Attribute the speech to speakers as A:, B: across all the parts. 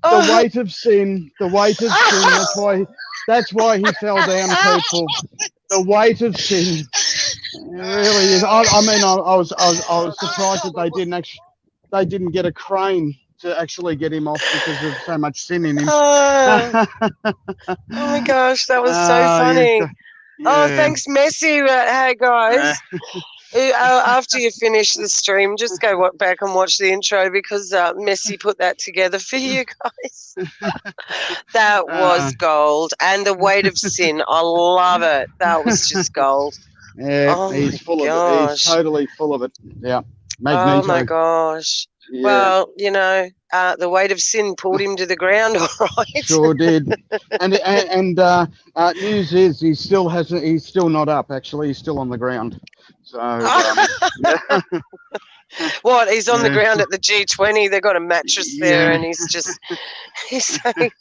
A: The weight of sin. The weight of sin. That's why he fell down, people. The weight of sin. It really is. I was surprised that they didn't get a crane to actually get him off because of so much sin in him.
B: Oh my gosh, that was so funny.
A: Yeah.
B: Oh, thanks, Messi. Hey guys, after you finish the stream, just go back and watch the intro because Messi put that together for you guys. That was gold, and the weight of sin. I love it. That was just gold.
A: Yeah, he's full of it. He's totally full of it. Yeah. Magneto.
B: Oh my gosh. Yeah. Well, you know, the weight of sin pulled him to the ground, all right.
A: Sure did. And news is he's still not up. Actually, he's still on the ground. So. Yeah.
B: What? He's on the ground at the G20. They've got a mattress there, and he's saying,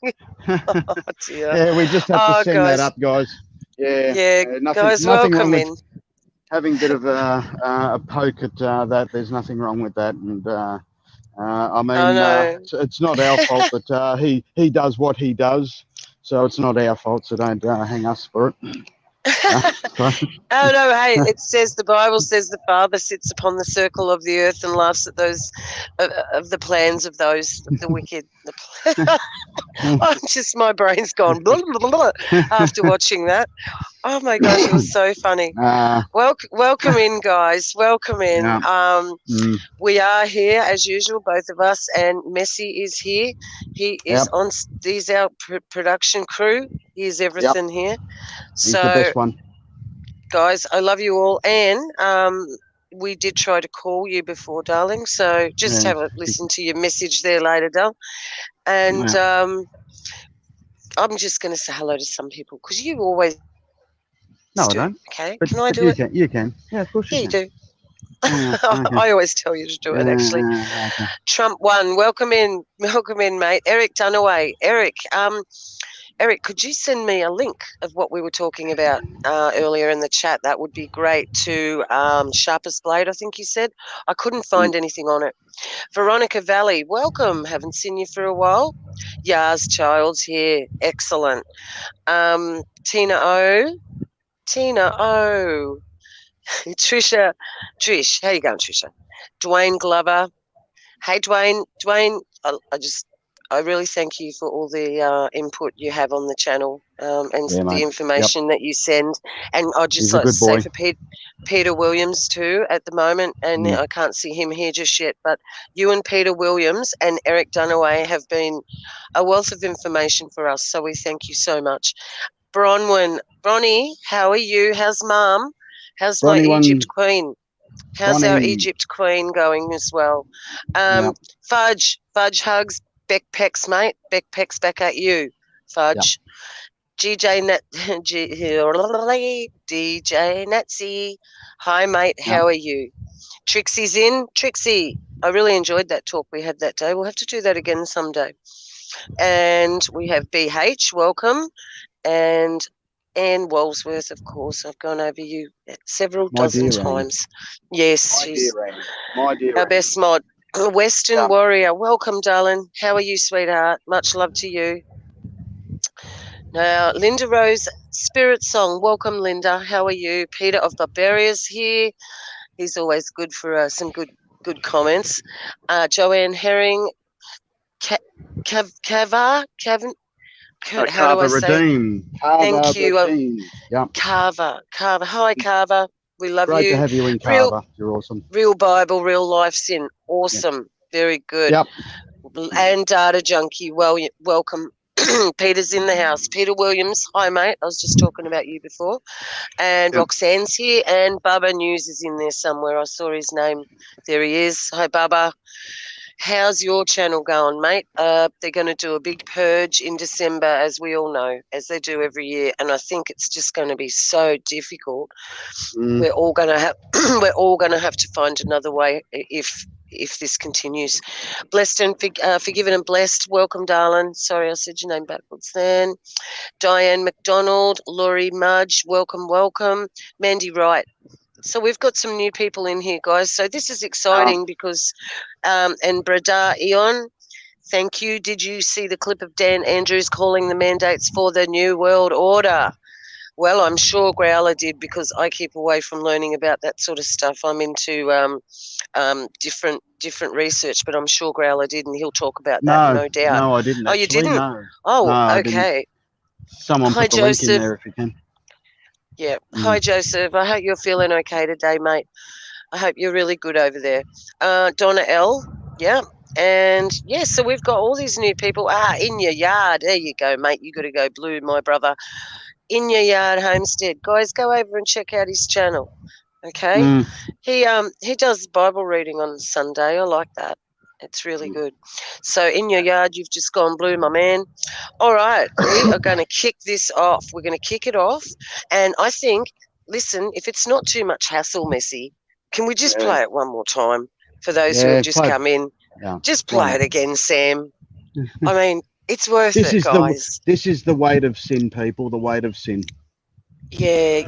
B: "Oh dear."
A: Yeah, we just have to send that up, guys. Yeah.
B: Yeah, guys, welcome in.
A: Having a bit of a poke at that, there's nothing wrong with that, and I mean, it's not our fault that he does what he does, so it's not our fault. So don't hang us for it.
B: Oh no! Hey, it says the Bible says the Father sits upon the circle of the earth and laughs at those of the plans of those of the wicked. My brain's gone blah, blah, blah, after watching that. Oh my gosh, it was so funny. Welcome in, guys. Welcome in. We are here as usual, both of us, and Messi is here. He is on. He's our production crew. He is everything here.
A: He's the best one.
B: Guys, I love you all, and we did try to call you before, darling. So just have a listen to your message there later, darling. And I'm just going to say hello to some people because you always.
A: No, I don't.
B: Okay,
A: but
B: can I do it?
A: You can. Yeah, of course you can.
B: You do. I always tell you to do it, actually. Okay. Trump 1, welcome in, mate. Eric Dunaway. Eric, could you send me a link of what we were talking about earlier in the chat? That would be great. To Sharpest Blade, I think you said. I couldn't find anything on it. Veronica Valley, welcome. Haven't seen you for a while. Yas Child's here. Excellent. Tina O. Trish, how you going, Trisha? Dwayne Glover. Hey, Dwayne, I really thank you for all the input you have on the channel and the information that you send. And I'd just like to say for Peter Williams too at the moment, and I can't see him here just yet, but you and Peter Williams and Eric Dunaway have been a wealth of information for us, so we thank you so much. Bronnie, how are you? How's Mum? How's my Egypt Queen? How's our Egypt Queen going as well? Fudge hugs, Beckpecks, mate. Beckpecks back at you, Fudge. DJ Natsy. Hi, mate. How are you? Trixie's in. Trixie, I really enjoyed that talk we had that day. We'll have to do that again someday. And we have BH, welcome. And Anne Walsworth, of course. I've gone over you several dozen times. Yes, she's our best mod. Western Warrior, welcome, darling. How are you, sweetheart? Much love to you. Now, Linda Rose, Spirit Song, welcome, Linda. How are you? Peter of Barbaria's here. He's always good for some good comments. Joanne Herring, Kava. How do I say?
A: Redeem.
B: Thank you. Carver. Hi, Carver. We love you.
A: Great to have you in, Carver. You're awesome.
B: Real Bible, real life sin. Awesome. Very good.
A: Yep.
B: And Data Junkie, welcome. Peter's in the house. Peter Williams, hi mate. I was just talking about you before. And Roxanne's here, and Bubba News is in there somewhere. I saw his name. There he is. Hi, Bubba. How's your channel going, mate? They're going to do a big purge in December, as we all know, as they do every year. And I think it's just going to be so difficult. We're all going to have we're all going to have to find another way if this continues. Blessed and forgiven and blessed. Welcome, darling. Sorry, I said your name backwards then. Diane McDonald, Laurie Mudge, welcome, welcome. Mandy Wright. So we've got some new people in here, guys. So this is exciting because, and Bradar Eon, thank you. Did you see the clip of Dan Andrews calling the mandates for the New World Order? Well, I'm sure Growler did, because I keep away from learning about that sort of stuff. I'm into different research, but I'm sure Growler did, and he'll talk about that, no doubt.
A: No, I didn't.
B: Oh, you didn't?
A: No.
B: Oh,
A: no,
B: okay.
A: Someone
B: Hi,
A: put the link
B: Joseph.
A: in there if you can.
B: Yeah. Hi, Joseph. I hope you're feeling okay today, mate. I hope you're really good over there. Donna L. Yeah. And, yeah, so we've got all these new people. In your yard. There you go, mate. You got to go blue, my brother. In Your Yard Homestead. Guys, go over and check out his channel. Okay? He does Bible reading on Sunday. I like that. It's really good. So In Your Yard, you've just gone blue, my man. All right, we are going to kick this off. We're going to kick it off. And I think, listen, if it's not too much hassle, Messy, can we just play it one more time for those who have just come in? Yeah. Just play it again, Sam. I mean, it's worth it, guys.
A: This is the weight of sin, people, the weight of sin.
B: Yeah.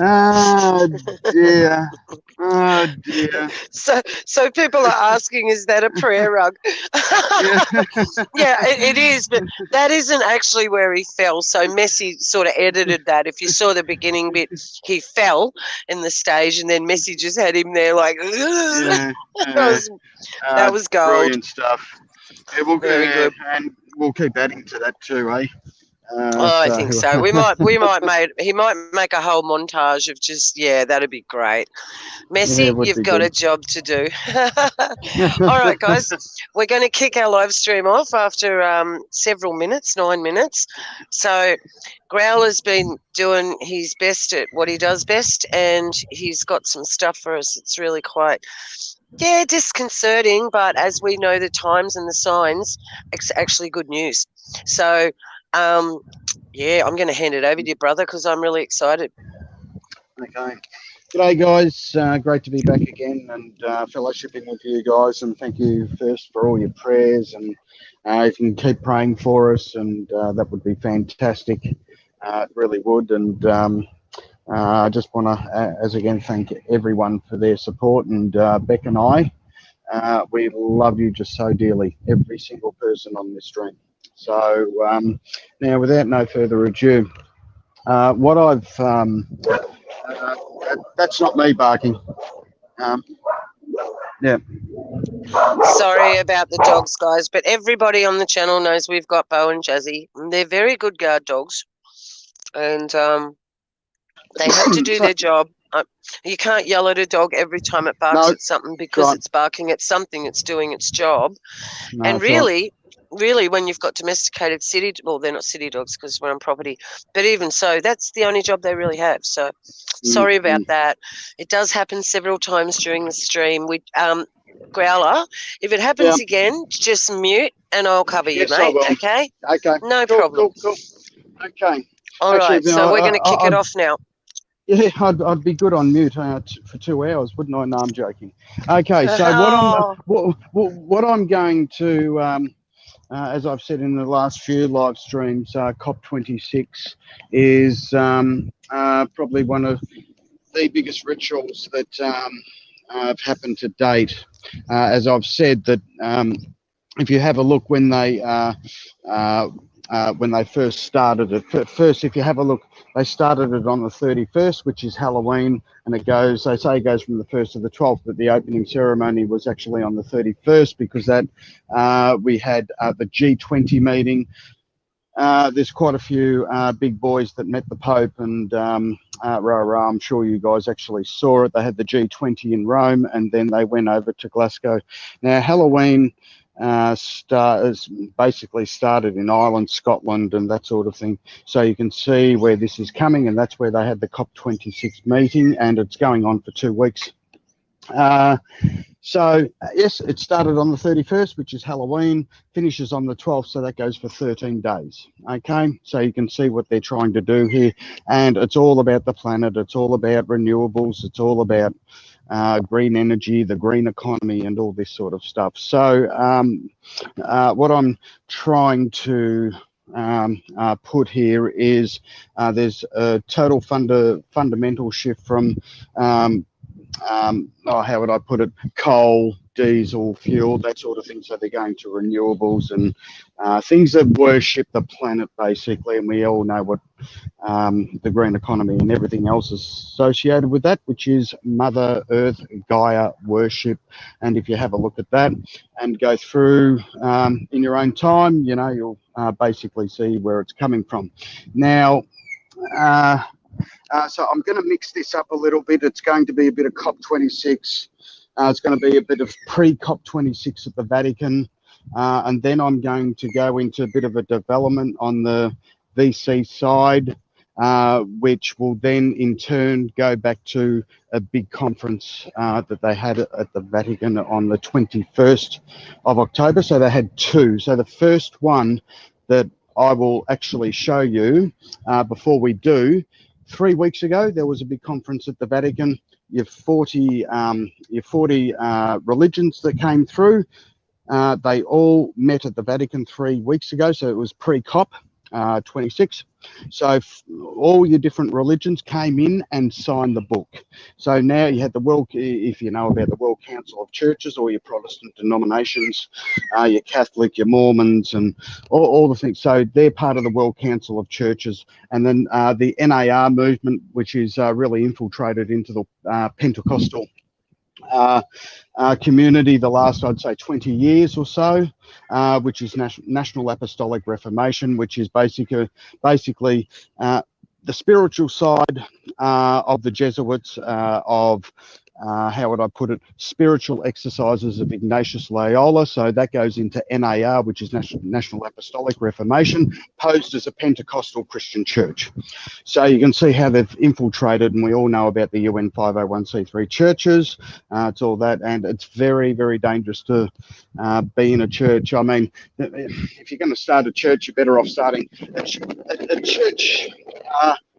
A: Oh dear. Oh dear.
B: So people are asking, is that a prayer rug? Yeah, it is, but that isn't actually where he fell. So Messi sort of edited that. If you saw the beginning bit, he fell in the stage, and then Messi just had him there like, that was gold.
A: Brilliant stuff. Yeah, very good. And we'll keep adding to that too, eh?
B: I think so. He might make a whole montage of just, that'd be great. Messi, you've got a job to do. All right, guys, we're going to kick our live stream off after several minutes, 9 minutes. So Growler's been doing his best at what he does best, and he's got some stuff for us. It's really quite, disconcerting, but as we know the times and the signs, it's actually good news. So, I'm going to hand it over to you, brother, because I'm really excited.
A: Okay. G'day, guys. Great to be back again and fellowshipping with you guys. And thank you first for all your prayers. And if you can keep praying for us, and that would be fantastic. It really would. And I just want to, as again, thank everyone for their support. And Beck and I, we love you just so dearly, every single person on this stream. So now, without no further ado, what I've that's not me barking. Yeah.
B: Sorry about the dogs, guys, but everybody on the channel knows we've got Bo and Jazzy. They're very good guard dogs, and they have to do their job. You can't yell at a dog every time it barks at something, because it's barking at something, it's doing its job. And really, when you've got domesticated city, well, they're not city dogs because we're on property, but even so, that's the only job they really have. So sorry about that. It does happen several times during the stream. We Growler, if it happens again, just mute and I'll cover you, mate. Okay?
A: Okay.
B: No problem.
A: Cool. Okay.
B: All right, so we're going to kick it off now.
A: Yeah, I'd be good on mute for 2 hours, wouldn't I? No, I'm joking. Okay, so what I'm going to as I've said in the last few live streams, COP26 is probably one of the biggest rituals that have happened to date. As I've said, that if you have a look when they first started it, first, if you have a look, they started it on the 31st, which is Halloween, and it goes, they say it goes from the 1st to the 12th, but the opening ceremony was actually on the 31st because that we had the G20 meeting. There's quite a few big boys that met the Pope, and I'm sure you guys actually saw it. They had the G20 in Rome, and then they went over to Glasgow. Now, Halloween basically started in Ireland, Scotland, and that sort of thing. So you can see where this is coming, and that's where they had the COP26 meeting, and it's going on for 2 weeks. So yes, it started on the 31st, which is Halloween, finishes on the 12th, so that goes for 13 days. Okay, so you can see what they're trying to do here, and it's all about the planet, it's all about renewables, it's all about green energy, the green economy, and all this sort of stuff. So what I'm trying to put here is there's a total fundamental shift from how would I put it, coal, diesel, fuel, that sort of thing. So they're going to renewables and things that worship the planet, basically. And we all know what the green economy and everything else is associated with that, which is Mother Earth, Gaia worship. And if you have a look at that and go through in your own time, you know, you'll basically see where it's coming from. Now, so I'm going to mix this up a little bit. It's going to be a bit of COP26. It's going to be a bit of pre-COP26 at the Vatican. And then I'm going to go into a bit of a development on the VC side, which will then in turn go back to a big conference that they had at the Vatican on the 21st of October. So they had two. So the first one that I will actually show you before we do, 3 weeks ago, there was a big conference at the Vatican. You have 40 religions that came through. They all met at the Vatican 3 weeks ago, so it was pre-COP 26. So all your different religions came in and signed the book. So now you had the World, if you know about the World Council of Churches, or your Protestant denominations, your Catholic, your Mormons, and all the things. So they're part of the World Council of Churches. And then the NAR movement, which is really infiltrated into the Pentecostal community the last, I'd say, 20 years or so, which is National Apostolic Reformation, which is basically the spiritual side of the Jesuits, of how would I put it, spiritual exercises of Ignatius Loyola. So that goes into NAR, which is National Apostolic Reformation, posed as a Pentecostal Christian church. So you can see how they've infiltrated, and we all know about the UN 501c3 churches. It's all that, and it's very, very dangerous to be in a church. I mean, if you're going to start a church, you're better off starting a church.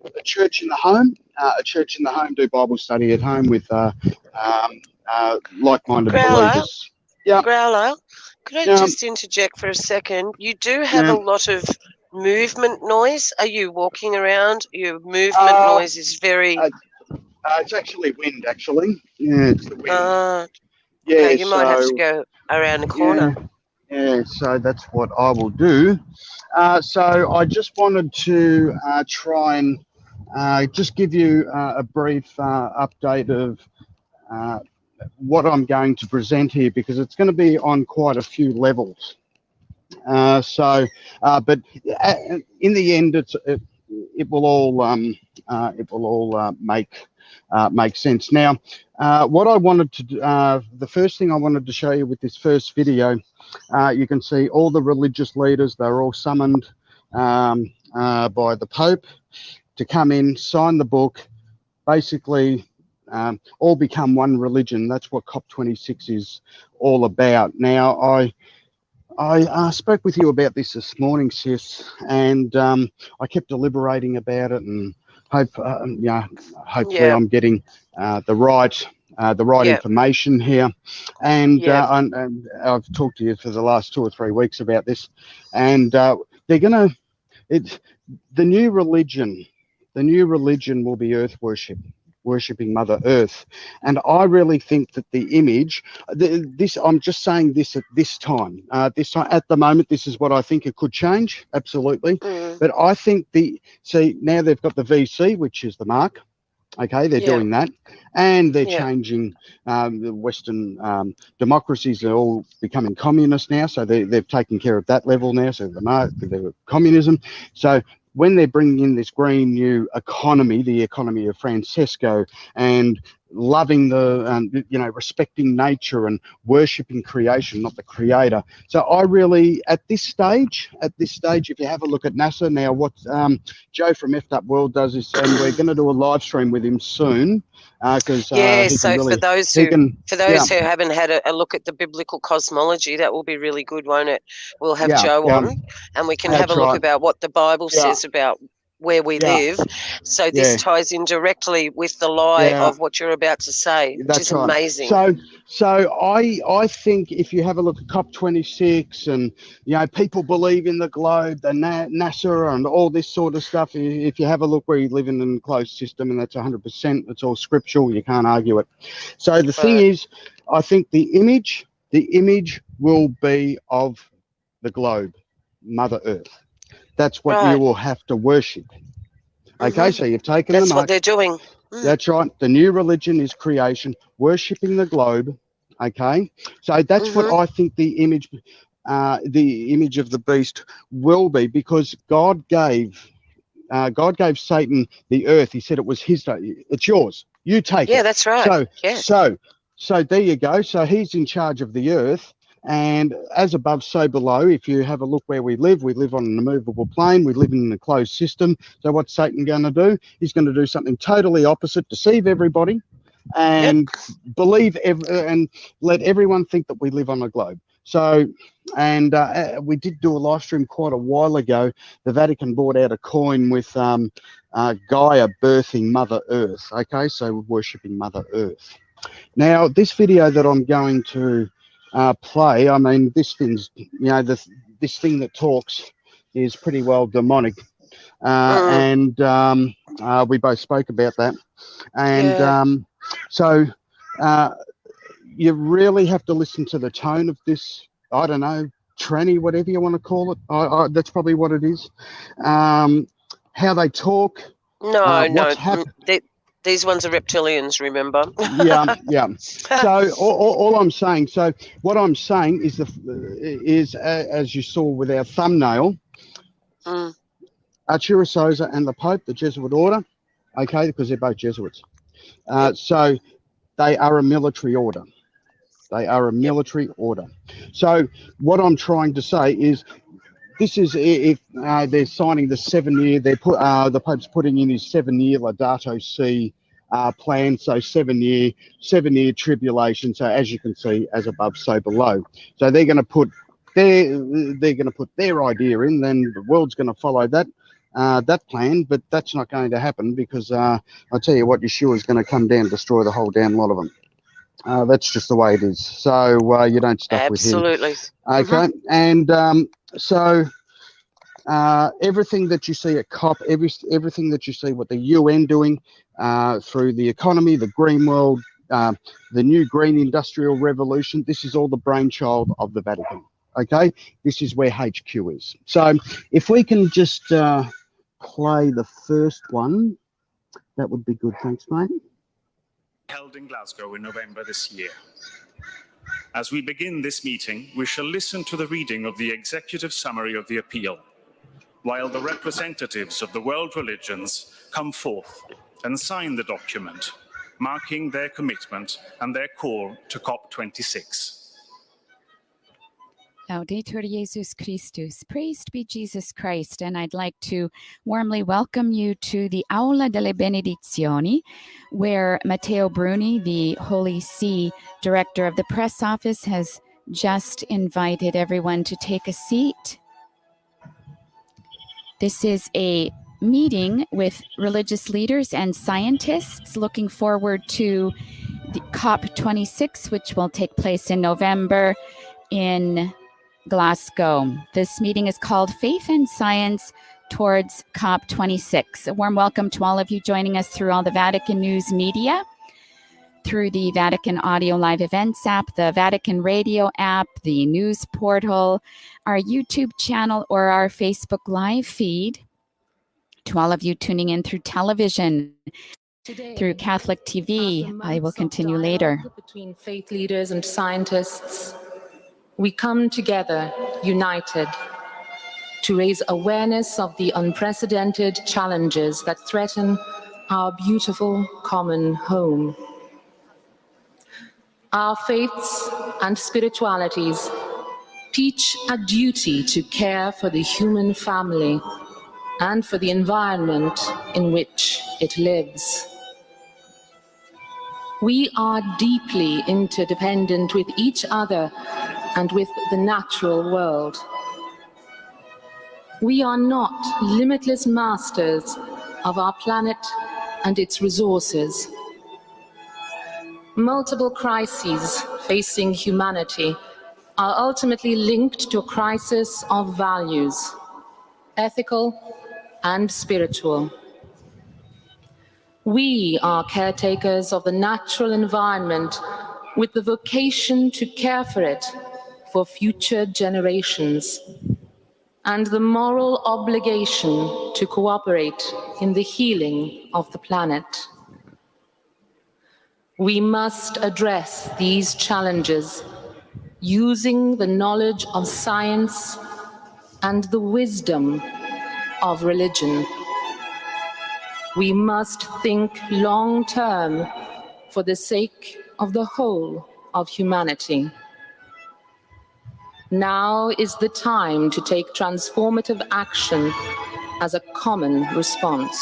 A: A church in the home, do Bible study at home with like-minded believers.
B: Yeah. Growler, could I just interject for a second? You do have a lot of movement noise. Are you walking around? Your movement noise is very...
A: it's actually wind, actually. Yeah, it's the wind.
B: Okay, you might have to go around the corner.
A: Yeah, so that's what I will do. So I just wanted to try and just give you a brief update of what I'm going to present here, because it's going to be on quite a few levels. But in the end, it will all make sense. Now, what I wanted to do, the first thing I wanted to show you with this first video, you can see all the religious leaders. They're all summoned by the Pope to come in, sign the book, basically all become one religion. That's what COP26 is all about. Now, I spoke with you about this morning, sis, and I kept deliberating about it, and hopefully I'm getting the right the right
B: Yeah.
A: information here. And
B: Yeah.
A: and I've talked to you for the last 2 or 3 weeks about this. And they're going to, the new religion will be earth worship, worshipping Mother Earth. And I really think that the image, I'm just saying this at this time, at the moment, this is what I think. It could change, absolutely. But I think now they've got the VC, which is the mark. Okay, they're doing that, and they're changing. The Western democracies are all becoming communist now, so they've taken care of that level now. So they're communism. So when they're bringing in this green new economy, the economy of Francesco, and loving respecting nature and worshipping creation, not the creator. So I really, at this stage, if you have a look at NASA now, what Joe from Effed Up World does is, and we're going to do a live stream with him soon, because
B: for those who haven't had a look at the biblical cosmology, that will be really good, won't it? We'll have Joe on, and we can have a look about what the Bible says about where we live. So this ties in directly with the lie of what you're about to say, which is amazing.
A: So I think if you have a look at COP26 and, people believe in the globe, the NASA and all this sort of stuff, if you have a look where you live in an enclosed system, and that's 100%, it's all scriptural, you can't argue it. So the thing is, I think the image will be of the globe, Mother Earth. That's what you will have to worship. Okay, so you've taken the mark.
B: That's what they're doing.
A: That's right. The new religion is creation, worshipping the globe. Okay, so that's what I think the image of the beast will be, because God gave Satan the earth. He said it was his. It's yours. You take it.
B: Yeah, that's right.
A: So there you go. So he's in charge of the earth. And as above, so below. If you have a look where we live on an immovable plane. We live in a closed system. So what's Satan going to do? He's going to do something totally opposite, deceive everybody, and and let everyone think that we live on a globe. So, and we did do a live stream quite a while ago. The Vatican brought out a coin with Gaia birthing Mother Earth. Okay, so worshipping Mother Earth. Now, this video that I'm going to play, I mean, this thing's, this thing that talks is pretty well demonic. And we both spoke about that. And so you really have to listen to the tone of this, I don't know, tranny, whatever you want to call it. That's probably what it is. How they talk.
B: These ones are reptilians, remember?
A: Yeah. So all I'm saying, what I'm saying is, as you saw with our thumbnail, Arturo Sosa and the Pope, the Jesuit order, okay, because they're both Jesuits. So they are a military order. So what I'm trying to say is, this is if they're signing the 7-year, the Pope's putting in his 7-year Laudato Si plan, so 7-year tribulation. So as you can see, as above, so below. So they're going to put their idea in, then the world's going to follow that plan, but that's not going to happen, because I'll tell you what, Yeshua is going to come down and destroy the whole damn lot of them. That's just the way it is. So you don't stuff with him.
B: Absolutely.
A: Okay, and so everything that you see at COP, everything that you see what the UN doing through the economy, the green world, the new green industrial revolution, this is all the brainchild of the Vatican. Okay, this is where HQ is. So if we can just play the first one, that would be good. Thanks, mate.
C: Held in Glasgow in November this year. As we begin this meeting, we shall listen to the reading of the executive summary of the appeal, while the representatives of the world religions come forth and sign the document, marking their commitment and their call to COP26.
D: Laudetur Jesus Christus. Praised be Jesus Christ. And I'd like to warmly welcome you to the Aula delle Benedizioni, where Matteo Bruni, the Holy See Director of the Press Office, has just invited everyone to take a seat. This is a meeting with religious leaders and scientists, looking forward to the COP26, which will take place in November in Glasgow. This meeting is called Faith and Science Towards COP26. A warm welcome to all of you joining us through all the Vatican News media, through the Vatican Audio Live Events app, the Vatican Radio app, the news portal, our YouTube channel, or our Facebook Live feed. To all of you tuning in through television,
E: Today,
D: through Catholic TV,
E: after
D: I will
E: months of
D: continue later.
E: dialogue between faith leaders and scientists, we come together united to raise awareness of the unprecedented challenges that threaten our beautiful common home. Our faiths and spiritualities teach a duty to care for the human family and for the environment in which it lives. We are deeply interdependent with each other and with the natural world. We are not limitless masters of our planet and its resources. Multiple crises facing humanity are ultimately linked to a crisis of values, ethical and spiritual. We are caretakers of the natural environment with the vocation to care for it for future generations, and the moral obligation to cooperate in the healing of the planet. We must address these challenges using the knowledge of science and the wisdom of religion. We must think long-term for the sake of the whole of humanity. Now is the time to take transformative action as a common response.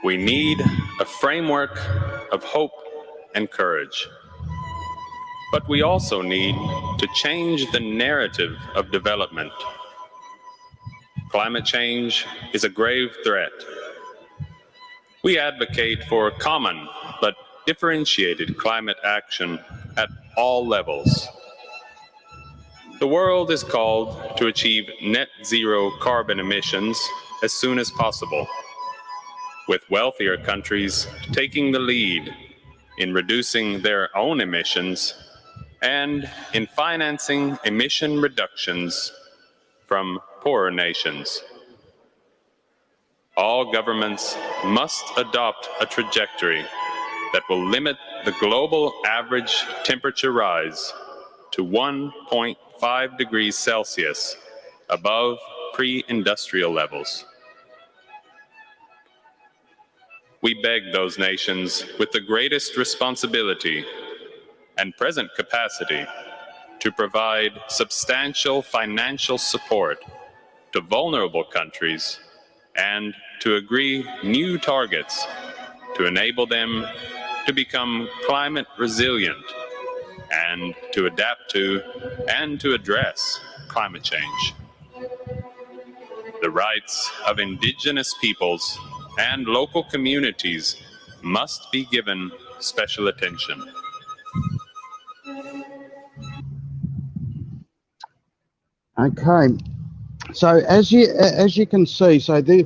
F: We need a framework of hope and courage. But we also need to change the narrative of development. Climate change is a grave threat. We advocate for common but differentiated climate action at all levels. The world is called to achieve net zero carbon emissions as soon as possible, with wealthier countries taking the lead in reducing their own emissions and in financing emission reductions from poorer nations. All governments must adopt a trajectory that will limit the global average temperature rise to 1.5 degrees Celsius above pre-industrial levels. We beg those nations with the greatest responsibility and present capacity to provide substantial financial support to vulnerable countries and to agree new targets to enable them to become climate resilient and to adapt to and to address climate change. The rights of indigenous peoples and local communities must be given special attention.
A: Okay, so as you can see, so they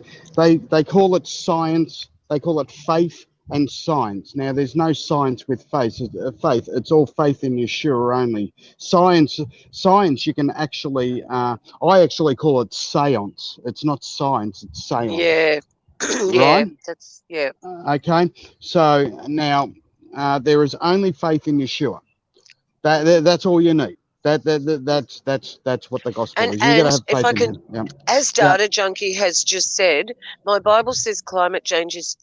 A: call it science, they call it faith and science. Now, there's no science with faith. It's all faith in Yeshua only. Science, you can actually, I actually call it seance. It's not science, it's seance.
B: Yeah.
A: Right?
B: That's, yeah.
A: Okay, so now there is only faith in Yeshua. That's all you need. That's what the gospel
B: And
A: is. You gotta have
B: if
A: faith
B: I
A: in
B: can,
A: him. Yeah.
B: as Data Junkie has just said, my Bible says climate change is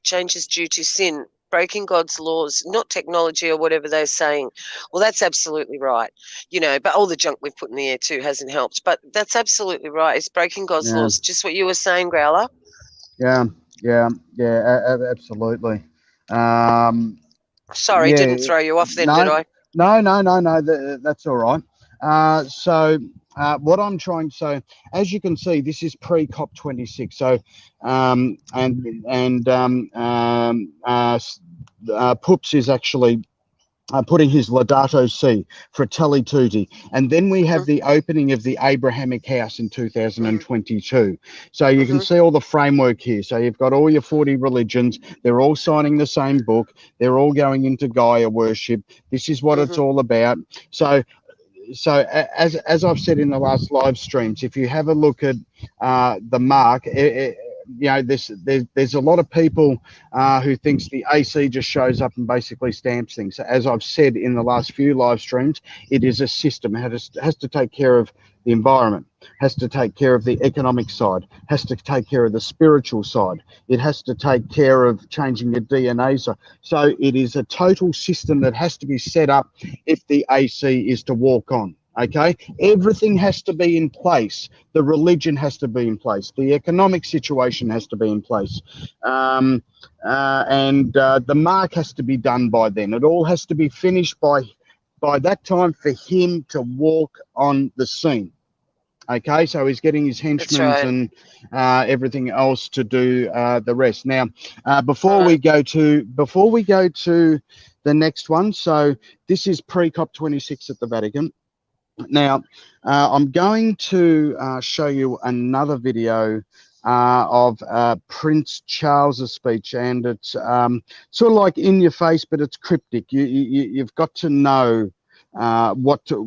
B: due to sin, breaking God's laws, not technology or whatever they're saying. Well, that's absolutely right. You know, but all the junk we've put in the air too hasn't helped. But that's absolutely right. It's breaking God's laws. Just what you were saying, Growler.
A: Absolutely.
B: Sorry, didn't throw you off then, did I?
A: No. That's all right. What I'm trying, so as you can see, this is pre-COP26. So, Poops is actually putting his Laudato Si, Fratelli Tutti. And then we have the opening of the Abrahamic House in 2022. So you can see all the framework here. So you've got all your 40 religions. They're all signing the same book. They're all going into Gaia worship. This is what it's all about. So as I've said in the last live streams, if you have a look at the mark, you know, there's a lot of people who thinks the AC just shows up and basically stamps things. As I've said in the last few live streams, it is a system. It has to take care of the environment, has to take care of the economic side, has to take care of the spiritual side. It has to take care of changing your DNA. So it is a total system that has to be set up if the AC is to walk on. Okay, everything has to be in place. The religion has to be in place. The economic situation has to be in place. The mark has to be done by then. It all has to be finished by that time for him to walk on the scene. Okay, so he's getting his henchmen and everything else to do the rest. Now, before we go to the next one, so this is pre-COP26 at the Vatican. Now, I'm going to show you another video of Prince Charles's speech, and it's sort of like in your face, but it's cryptic. You've got to know what to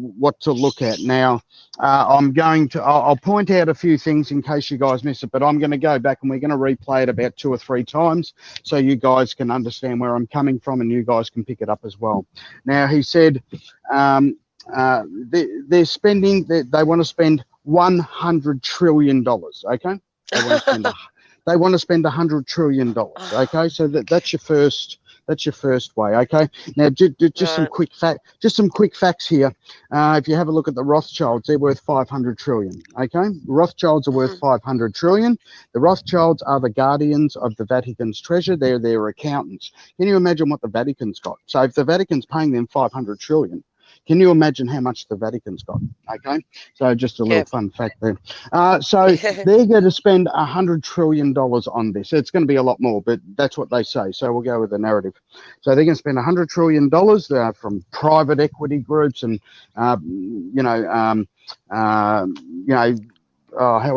A: look at. Now, I'll point out a few things in case you guys miss it, but I'm going to go back and we're going to replay it about 2 or 3 times so you guys can understand where I'm coming from and you guys can pick it up as well. Now, he said, they're spending, they want to spend $100 trillion. Okay, they want to spend $100 trillion. Okay, so that's your first way. Okay, now just some quick facts here. If you have a look at the Rothschilds, they're worth 500 trillion. Okay, Rothschilds are worth 500 trillion. The Rothschilds are the guardians of the Vatican's treasure. They're their accountants. Can you imagine what the Vatican's got? So if the Vatican's paying them 500 trillion, can you imagine how much the Vatican's got? Okay, so just a little fun fact there. So they're going to spend $100 trillion on this. It's going to be a lot more, but that's what they say. So we'll go with the narrative. So they're going to spend $100 trillion from private equity groups and, how would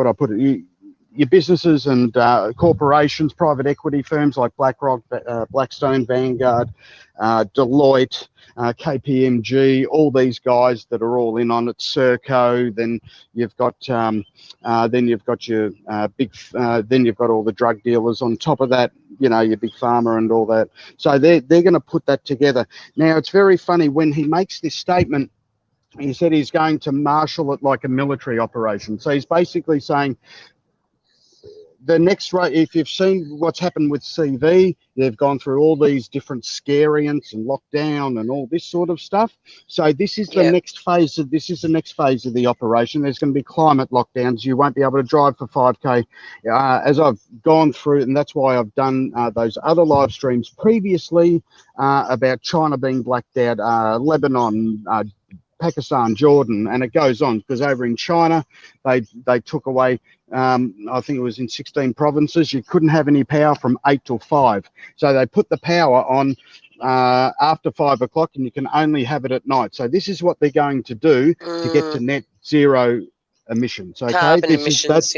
A: I put it? Your businesses and corporations, private equity firms like BlackRock, Blackstone, Vanguard, Deloitte, KPMG, all these guys that are all in on it. Serco. Then you've got your then you've got all the drug dealers on top of that. You know, your big pharma and all that. So they're going to put that together. Now it's very funny when he makes this statement. He said he's going to marshal it like a military operation. So he's basically saying, the next rate, if you've seen what's happened with CV, they've gone through all these different scariants and lockdown and all this sort of stuff. So this is the next phase of the operation. There's going to be climate lockdowns. You won't be able to drive for 5K. As I've gone through, and that's why I've done those other live streams previously about China being blacked out, Lebanon, Pakistan, Jordan, and it goes on, because over in China, they took away, I think it was in 16 provinces, you couldn't have any power from 8 till 5. So they put the power on after 5 o'clock, and you can only have it at night. So this is what they're going to do to get to net zero emissions. Okay,
B: carbon emissions,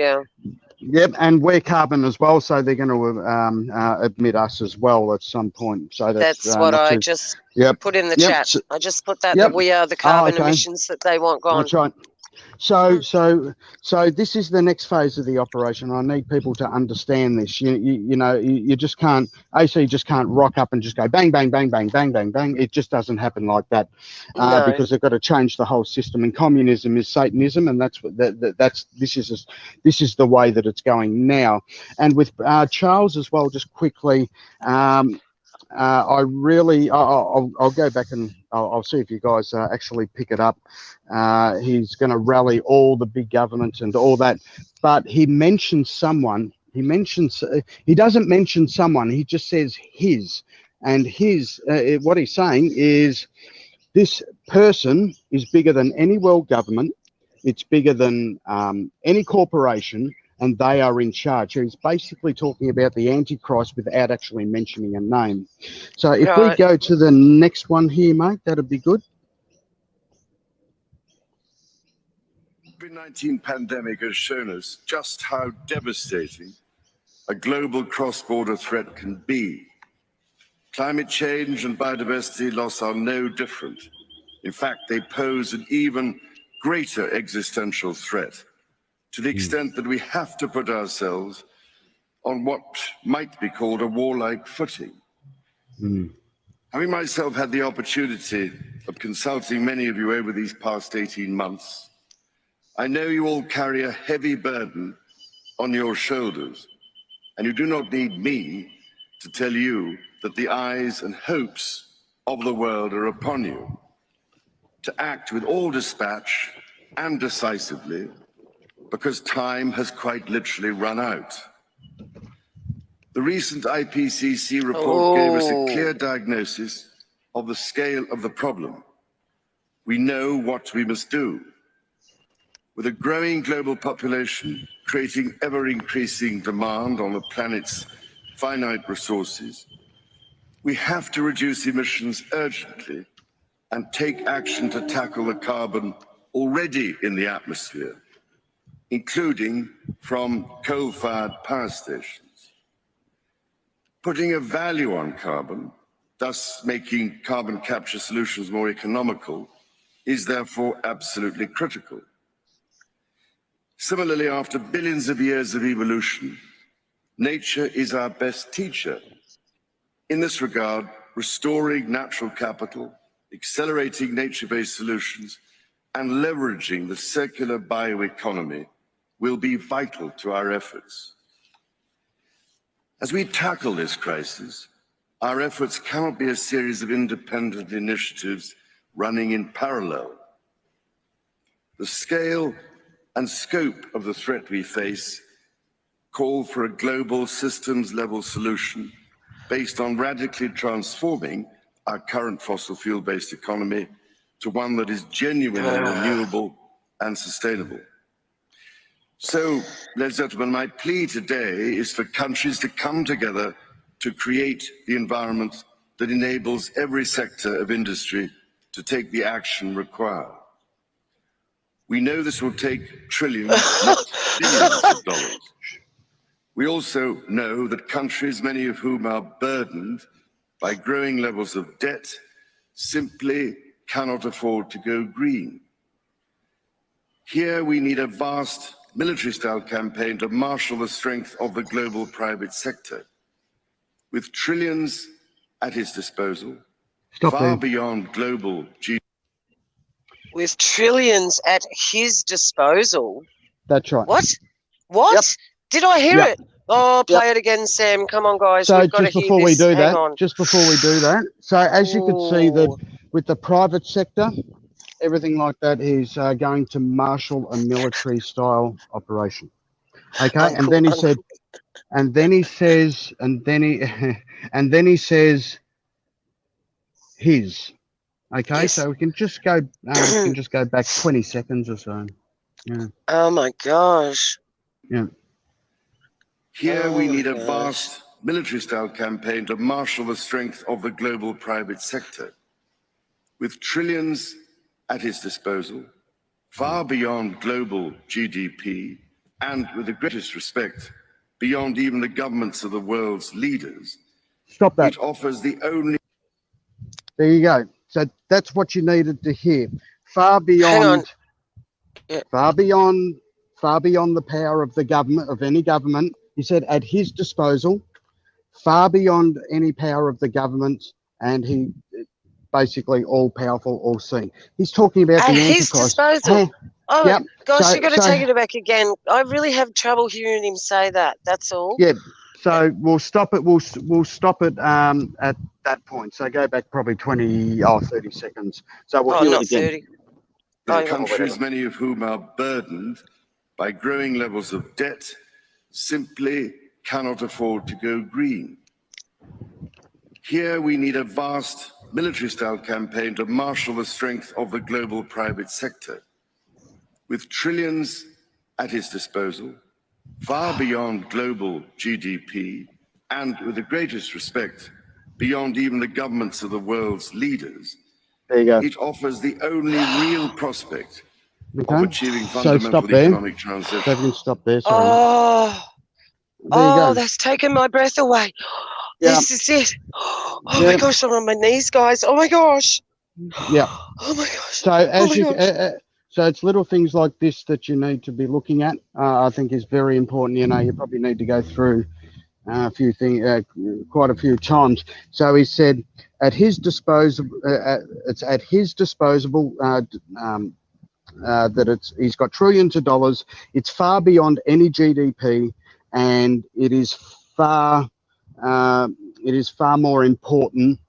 A: Yep, and we're carbon as well, so they're going to admit us as well at some point. So that's
B: what I just put in the chat. I just put that we are the carbon emissions that they want gone.
A: That's right. So this is the next phase of the operation. I need people to understand this. You just can't, AC just can't rock up and just go bang, bang, bang, bang, bang, bang, bang. It just doesn't happen like that because they've got to change the whole system. And communism is Satanism, and this is the way that it's going now. And with Charles as well, just quickly, I'll go back and I'll see if you guys actually pick it up. He's going to rally all the big governments and all that, but he mentions someone. He doesn't mention someone. He just says his, and his. What he's saying is, This person is bigger than any world government. It's bigger than any corporation, and they are in charge. He's basically talking about the Antichrist without actually mentioning a name. So if we
B: Right.
A: go to the next one here, mate, that'd be good.
G: COVID-19 pandemic has shown us just how devastating a global cross-border threat can be. Climate change and biodiversity loss are no different. In fact, they pose an even greater existential threat, to the extent that we have to put ourselves on what might be called a warlike footing. Having myself had the opportunity of consulting many of you over these past 18 months, I know you all carry a heavy burden on your shoulders, and you do not need me to tell you that the eyes and hopes of the world are upon you. To act with all dispatch and decisively, because time has quite literally run out. The recent IPCC report gave us a clear diagnosis of the scale of the problem. We know what we must do. With a growing global population creating ever-increasing demand on the planet's finite resources, we have to reduce emissions urgently and take action to tackle the carbon already in the atmosphere, including from coal-fired power stations. Putting a value on carbon, thus making carbon capture solutions more economical, is therefore absolutely critical. Similarly, after billions of years of evolution, nature is our best teacher. In this regard, restoring natural capital, accelerating nature-based solutions, and leveraging the circular bioeconomy will be vital to our efforts. As we tackle this crisis, our efforts cannot be a series of independent initiatives running in parallel. The scale and scope of the threat we face call for a global systems-level solution based on radically transforming our current fossil fuel-based economy to one that is genuinely renewable and sustainable. So, ladies and gentlemen, my plea today is for countries to come together to create the environment that enables every sector of industry to take the action required. We know this will take trillions, not billions of dollars. We also know that countries, many of whom are burdened by growing levels of debt, simply cannot afford to go green. Here we need a vast military-style campaign to marshal the strength of the global private sector. With trillions at its disposal, far beyond global GDP.
B: With trillions at his disposal.
A: That's right.
B: What? What?
A: Yep.
B: Did I hear
A: Yep.
B: it? Oh, play it again, Sam. Come on, guys.
A: So
B: We've got to
A: just
B: hear
A: before we
B: this.
A: do
B: Hang
A: that,
B: on.
A: so as you could see that with the private sector, everything like that is going to marshal a military style operation. Okay, and then he said, and then he says his. Okay,
B: Yes.
A: so we can just go back 20 seconds or so. Yeah.
B: Oh my gosh.
A: Yeah.
G: Here we need a vast military-style campaign to marshal the strength of the global private sector. With trillions at its disposal, far beyond global GDP, and with the greatest respect, beyond even the governments of the world's leaders.
A: Stop that.
G: It offers the only...
A: There you go. So that's what you needed to hear. Far
B: Hang on.
A: beyond, far beyond the power of the government, of any government. He said at his disposal, far beyond any power of the government, and he basically all powerful, all seeing. He's talking about the Antichrist.
B: At his disposal. Oh,
A: yep.
B: gosh, you've got to take it back again. I really have trouble hearing him say that. That's all.
A: Yeah. So we'll stop it. We'll stop it at that point. So go back probably 30 seconds. So we'll hear it again.
B: 30.
G: There are countries, many of whom are burdened by growing levels of debt, simply cannot afford to go green. Here we need a vast military-style campaign to marshal the strength of the global private sector. With trillions at his disposal, far beyond global GDP, and with the greatest respect, beyond even the governments of the world's leaders,
A: There you go.
G: it offers the only real prospect of
A: Okay.
G: achieving
A: So
G: fundamental
A: stop there.
G: economic
A: So if
G: transition.
A: you can stop there. Sorry.
B: Oh,
A: There you go.
B: that's taken my breath away.
A: Yeah.
B: This is it. Oh
A: Yeah.
B: my gosh, I'm on my knees, guys. Oh my gosh.
A: Yeah.
B: Oh my gosh.
A: So as
B: my
A: you,
B: gosh.
A: so it's little things like this that you need to be looking at. I think is very important. You know, you probably need to go through a few things, quite a few times. So he said, at his disposal, it's at his disposable that he's got trillions of dollars. It's far beyond any GDP, and it is far more important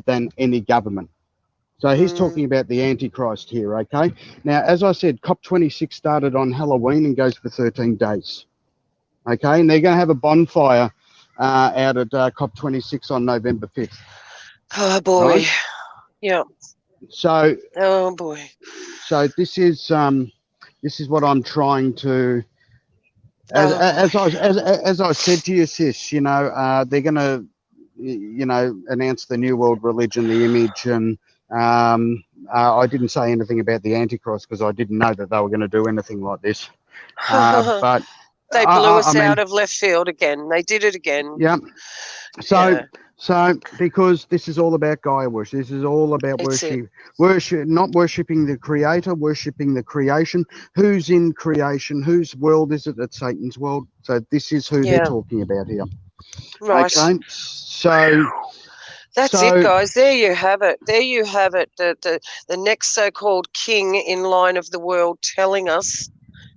A: than any government. So he's talking about the Antichrist here, okay? Now, as I said, COP26 started on Halloween and goes for 13 days, okay? And they're going to have a bonfire out at COP26 on November 5th.
B: Oh boy.
A: Right?
B: Yeah.
A: So,
B: Oh boy.
A: so this is what I'm trying to, as I said to you, sis, you know, they're going to, you know, announce the New World Religion, the image, and I didn't say anything about the Antichrist because I didn't know that they were going to do anything like this. But
B: they blew us
A: I mean,
B: out of left field again. They did it again.
A: Yeah. So,
B: Yeah.
A: so because this is all about Gaia worship. This is all about worship, not worshiping the Creator, worshiping the creation. Who's in creation? Whose world is it? It's Satan's world. So this is who they're talking about here.
B: Right.
A: Okay. So.
B: That's it, guys. There you have it. There you have it. The next so-called king in line of the world telling us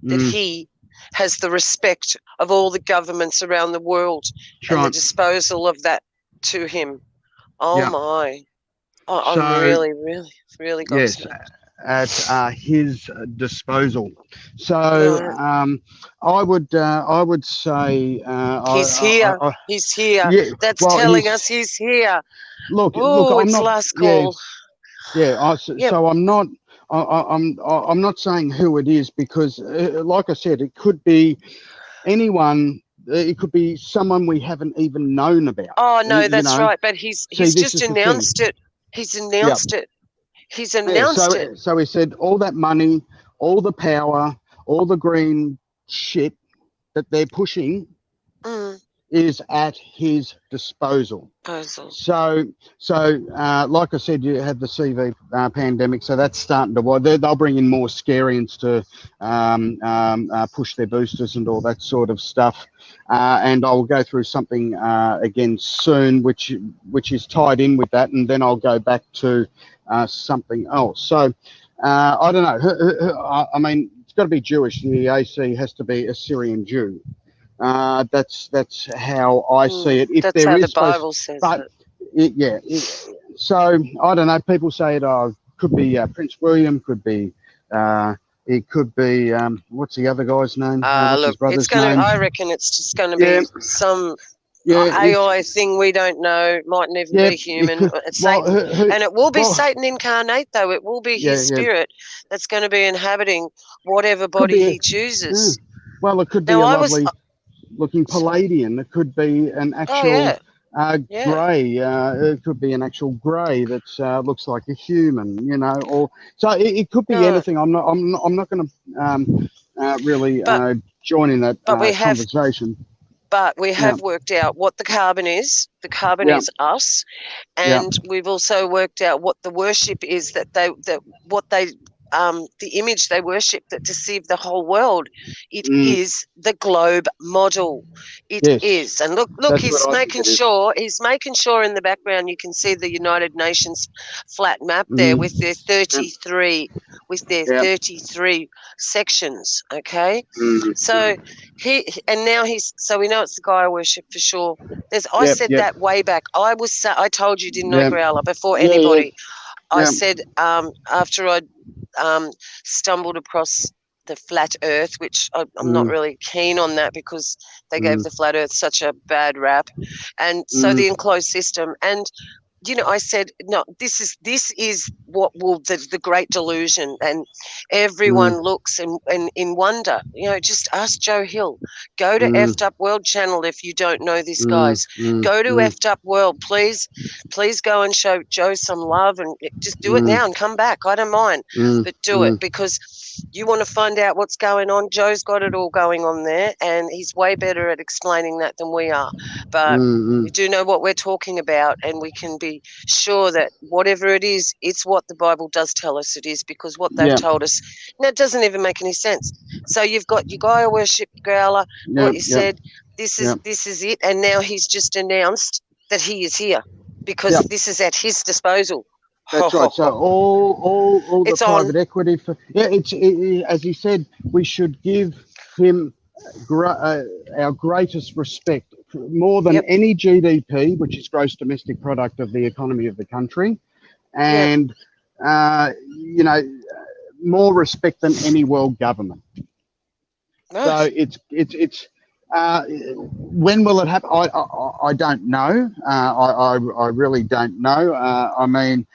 B: that he has the respect of all the governments around the world and the disposal of that to him. Oh my. Oh,
A: so,
B: I'm really gobsmacked.
A: Yes, at his disposal. So I would say
B: he's here. He's here.
A: Yeah,
B: That's
A: well,
B: telling us he's here.
A: Look,
B: Oh,
A: I'm
B: it's
A: not.
B: last call.
A: So I'm not. I'm not saying who it is because, like I said, it could be anyone. It could be someone we haven't even known about.
B: Oh no, that's right. But he's just announced it. He's announced it. He's announced it.
A: So he said all that money, all the power, all the green shit that they're pushing is at his disposal. So like I said, you had the CV pandemic, so that's starting to. They'll bring in more scarians to push their boosters and all that sort of stuff. And I'll go through something again soon, which is tied in with that, and then I'll go back to something else. So I don't know. I mean, it's got to be Jewish. The AC has to be a Syrian Jew. That's how I see it. If
B: that's
A: there
B: how
A: is
B: the Bible says it.
A: So I don't know. People say it could be Prince William, could be it could be what's the other guy's name?
B: Look, it's going to. I reckon it's just going to be some AI thing we don't know. Mightn't even be human. It's Satan, and it will be Satan incarnate, though. It will be his spirit that's going to be inhabiting whatever body he chooses.
A: Well, it could be a lovely looking Palladian. It could be an actual grey. It could be an actual grey that looks like a human, you know. Or so it could be anything. I'm not going to really join in that conversation.
B: But we have worked out what the carbon is. The carbon is us, and we've also worked out what the worship is the image they worship that deceived the whole world. It is the globe model. It is. And look, he's making sure in the background you can see the United Nations flat map there with their 33 sections. Okay. So so we know it's the Gaia worship for sure. I said that way back. I told you, didn't I, Growler, before anybody. I said after I stumbled across the flat earth, which I'm not really keen on that because they gave the flat earth such a bad rap, and so the enclosed system. And I said, no, this is what will the great delusion, and everyone looks and in wonder. Just ask Joe Hill. Go to Effed Up World channel if you don't know this, guys. Go to Effed Up World, please go and show Joe some love, and just do it now and come back. I don't mind, but do it, because you want to find out what's going on. Joe's got it all going on there, and he's way better at explaining that than we are. But we do know what we're talking about, and we can be sure that whatever it is, it's what the Bible does tell us it is, because what they've told us, it doesn't even make any sense. So you've got your Gaia worship growler, what you said, this is it, and now he's just announced that he is here because this is at his disposal.
A: That's right. So all the
B: It's
A: private
B: on.
A: equity as he said, we should give him our greatest respect, more than any GDP, which is gross domestic product of the economy of the country, and more respect than any world government. So it's when will it happen? I don't know. I really don't know. I mean,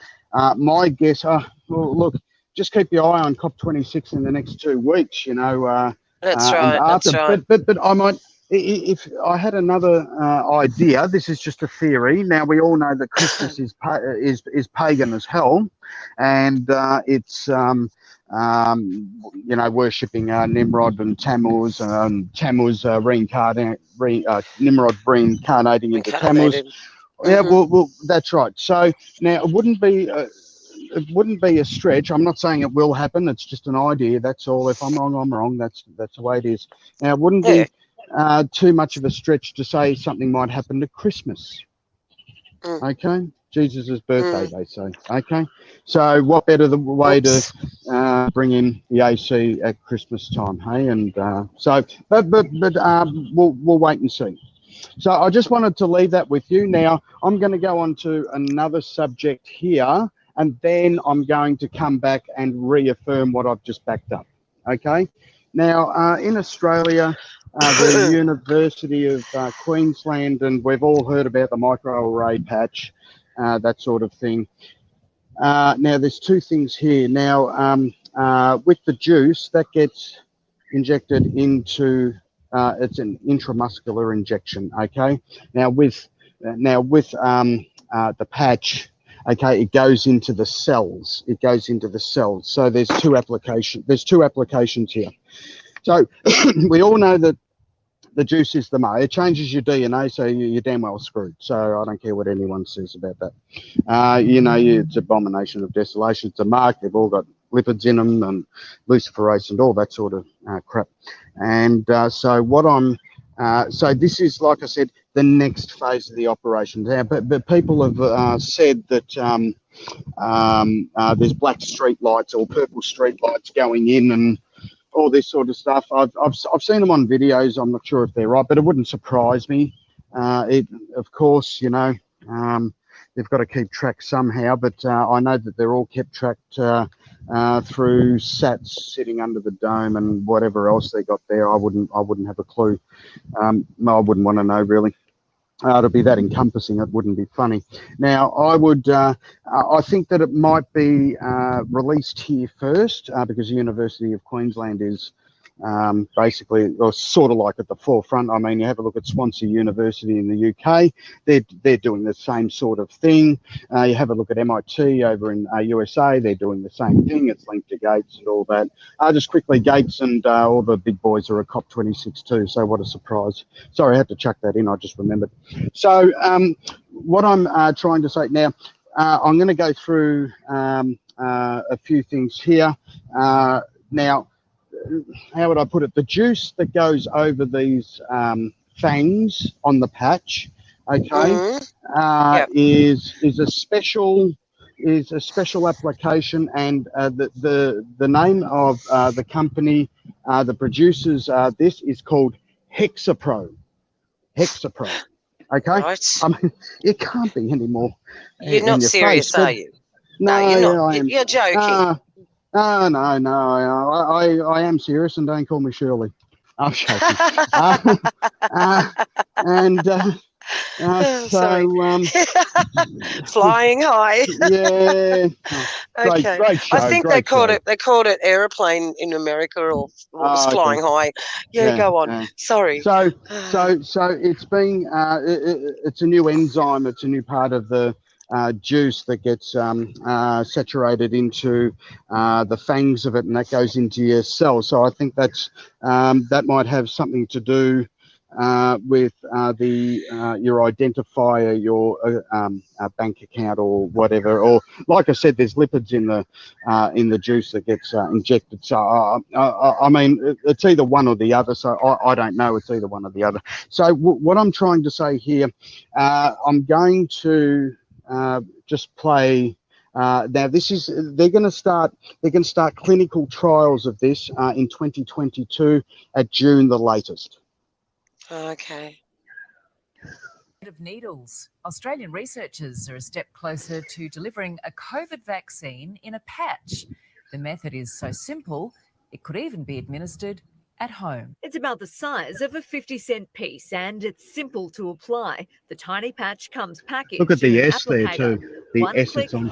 A: my guess. Well, look, just keep your eye on COP26 in the next 2 weeks.
B: That's right. That's right.
A: But I might. If I had another idea, this is just a theory. Now we all know that Christmas is pagan as hell, and it's worshipping Nimrod and Tammuz, and Tammuz Nimrod reincarnating into Tammuz. Yeah, well, that's right. So now it wouldn't be a stretch. I'm not saying it will happen. It's just an idea. That's all. If I'm wrong, I'm wrong. That's the way it is. Now it wouldn't be too much of a stretch to say something might happen to Christmas. Okay, Jesus' birthday, they say. Okay, so what better the way to bring in the AC at Christmas time, hey? And we'll wait and see. So I just wanted to leave that with you. Now I'm going to go on to another subject here, and then I'm going to come back and reaffirm what I've just backed up. Okay. Now in Australia, the University of Queensland, and we've all heard about the microarray patch, that sort of thing. Now there's two things here. Now with the juice that gets injected into, it's an intramuscular injection. Okay. Now with the patch, okay, it goes into the cells. It goes into the cells. So there's two applications here. So we all know that the juice is the mo. It changes your DNA, so you're damn well screwed. So I don't care what anyone says about that. It's abomination of desolation. It's a mark. They've all got lipids in them and luciferase and all that sort of crap. And so this is, like I said, the next phase of the operation. Now, but people have said that there's black street lights or purple street lights going in and all this sort of stuff. I've seen them on videos. I'm not sure if they're right, but it wouldn't surprise me. Of course, they've got to keep track somehow, but I know that they're all kept tracked through sats sitting under the dome and whatever else they got there. I wouldn't have a clue. I wouldn't want to know really. To be that encompassing, it wouldn't be funny. Now, I think that it might be released here first because the University of Queensland is basically, or sort of like at the forefront. I mean, you have a look at Swansea University in the UK. They're doing the same sort of thing. You have a look at MIT over in USA. They're doing the same thing. It's linked to Gates and all that. Just quickly, Gates and all the big boys are at COP26 too. So what a surprise. Sorry, I had to chuck that in. I just remembered. So what I'm trying to say now, I'm going to go through a few things here. Now, how would I put it? The juice that goes over these fangs on the patch, okay, is a special application, and the name of the company that produces this is called Hexapro. Hexapro. Okay.
B: Right.
A: I mean, it can't be anymore.
B: You're not serious,
A: face,
B: are you?
A: No,
B: you're not.
A: I am.
B: You're joking.
A: No. I am serious, and don't call me Shirley. I'm joking.
B: Sorry.
A: So,
B: Flying high.
A: yeah. Great,
B: Okay.
A: great show.
B: I think
A: great show.
B: they called it aeroplane in America, or what was
A: Okay.
B: flying high. Yeah,
A: Yeah,
B: go on.
A: yeah.
B: Sorry.
A: So it's being it's a new enzyme. It's a new part of the juice that gets saturated into the fangs of it, and that goes into your cells. So I think that's that might have something to do with your identifier, your bank account or whatever. Or like I said, there's lipids in the juice that gets injected. So I mean, it's either one or the other. So I don't know. It's either one or the other. So what I'm trying to say here, I'm going to just play. Now they're going to start clinical trials of this in 2022 at June the latest.
B: Okay.
H: Of needles. Australian researchers are a step closer to delivering a COVID vaccine in a patch. The method is so simple, it could even be administered at home.
I: It's about the size of a 50-cent piece and it's simple to apply. The tiny patch comes packaged.
A: Look at the
I: in an
A: S there
I: applicator.
A: too. The
I: One
A: S
I: click
A: it's on.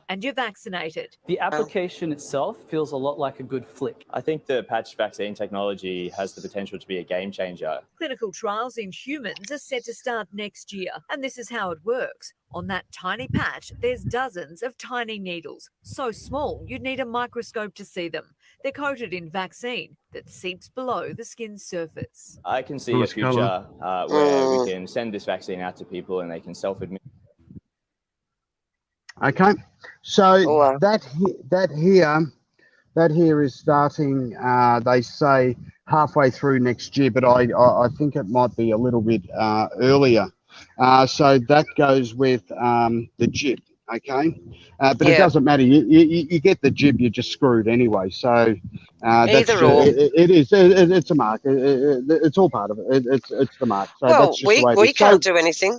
I: and you're vaccinated.
J: The application itself feels a lot like a good flick.
K: I think the patch vaccine technology has the potential to be a game changer.
I: Clinical trials in humans are set to start next year, and this is how it works. On that tiny patch, there's dozens of tiny needles, so small you'd need a microscope to see them. They're coated in vaccine that seeps below the skin's surface.
K: I can see
A: Nice
K: a future where we can send this vaccine out to people and they can self-administer.
A: Okay, so that here is starting. They say halfway through next year, but I think it might be a little bit earlier. So that goes with the jib. Okay, but it doesn't matter. You get the jib, you're just screwed anyway. So that's
B: Either or.
A: It's a mark. It's all part of it. It's the mark. So
B: Well,
A: that's just the way
B: we
A: it is.
B: can't do anything.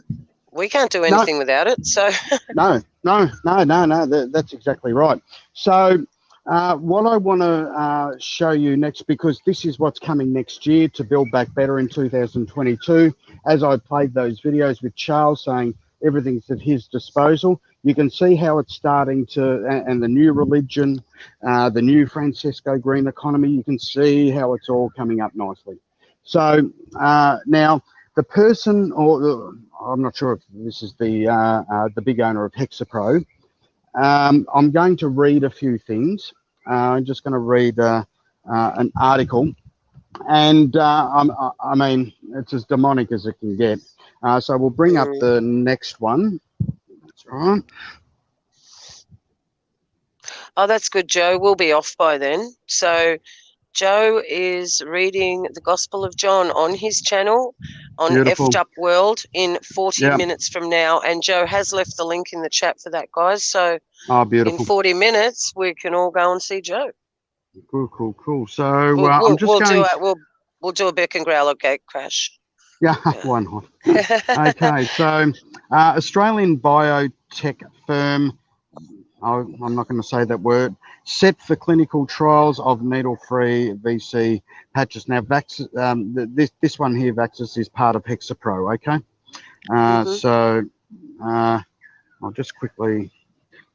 B: We can't do anything without it. So
A: No. That's exactly right. So what I want to show you next, because this is what's coming next year to build back better in 2022. As I played those videos with Charles saying everything's at his disposal, you can see how it's starting to, and the new religion, the new Francisco green economy, you can see how it's all coming up nicely. So now the person, or I'm not sure if this is the big owner of Hexapro. I'm going to read a few things. I'm just going to read an article, and I mean, it's as demonic as it can get. So we'll bring up the next one. That's all right.
B: oh, that's good, Joe. We'll be off by then. So Joe is reading the Gospel of John on his channel on
A: Beautiful.
B: Effed Up World in 40 minutes from now. And Joe has left the link in the chat for that, guys. So
A: Beautiful.
B: in 40 minutes, we can all go and see Joe.
A: Cool. So I'm just going.
B: We'll do a Beck and Growler gate crash.
A: Yeah, why not? Okay, so Australian biotech firm, I'm not going to say that word, set for clinical trials of needle-free VC patches. Now, this one here, Vaxxus, is part of Hexapro, okay? So I'll just quickly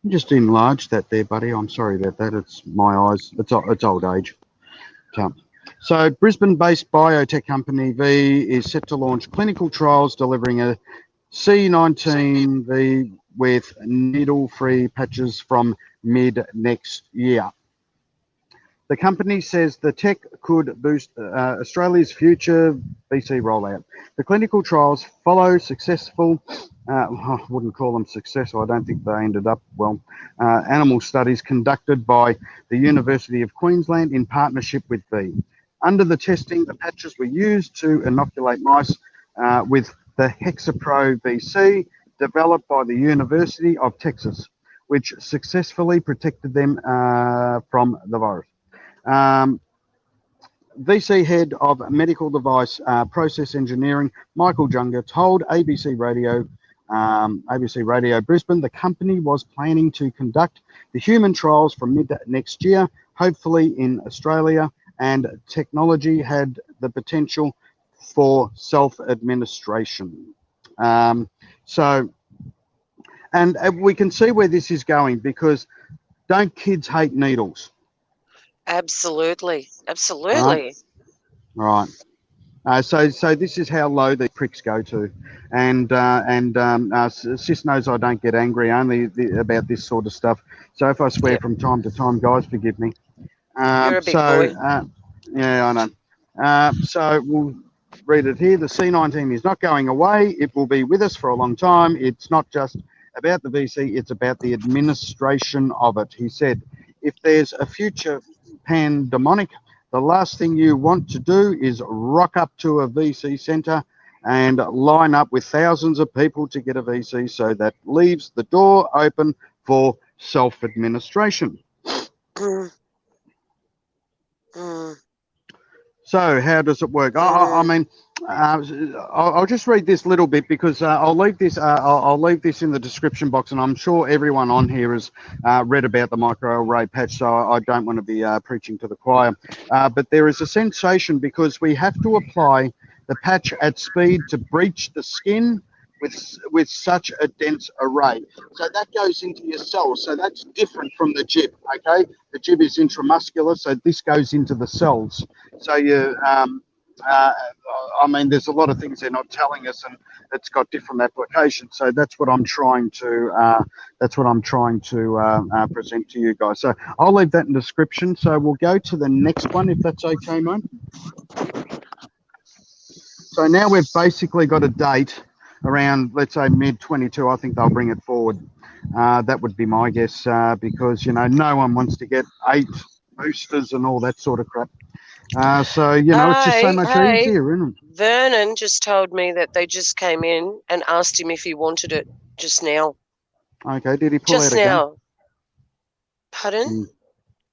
A: just enlarge that there, buddy. I'm sorry about that. It's my eyes. It's old age. So Brisbane-based biotech company V is set to launch clinical trials delivering a C19V with needle-free patches from mid next year. The company says the tech could boost Australia's future VC rollout. The clinical trials follow successful, I wouldn't call them successful, I don't think they ended up well, animal studies conducted by the University of Queensland in partnership with V. Under the testing, the patches were used to inoculate mice with the Hexapro VC developed by the University of Texas, which successfully protected them from the virus. VC head of medical device process engineering, Michael Junger, told ABC Radio Brisbane the company was planning to conduct the human trials from mid next year, hopefully in Australia, and technology had the potential for self-administration. So, and we can see where this is going, because don't kids hate needles?
B: Absolutely. Absolutely.
A: Right. So this is how low the pricks go to, and Sis knows I don't get angry only about this sort of stuff. So if I swear
B: Yep.
A: from time to time, guys, forgive me.
B: You're a big boy.
A: Yeah, I know. So we'll read it here. The C19 is not going away. It will be with us for a long time. It's not just about the VC, it's about the administration of it. He said, if there's a future pandemonic, the last thing you want to do is rock up to a VC centre and line up with thousands of people to get a VC, so that leaves the door open for self-administration.
B: Mm. Mm.
A: So how does it work? I mean, I'll just read this little bit, because I'll leave this. I'll leave this in the description box, and I'm sure everyone on here has read about the microarray patch, so I don't want to be preaching to the choir. But there is a sensation because we have to apply the patch at speed to breach the skin with such a dense array. So that goes into your cells. So that's different from the jib. Okay, the jib is intramuscular, so this goes into the cells. So you, I mean, there's a lot of things they're not telling us, and it's got different applications. So that's what I'm trying to present to you guys. So I'll leave that in the description. So we'll go to the next one, if that's okay, mate. So now we've basically got a date around, let's say, mid-22. I think they'll bring it forward. That would be my guess, because, you know, no one wants to get 8 boosters and all that sort of crap. So, you know, it's just so much easier, isn't it?
B: Vernon just told me that they just came in and asked him if he wanted it just now.
A: Okay, did he pull
B: Just
A: out a gun?
B: now. Pardon?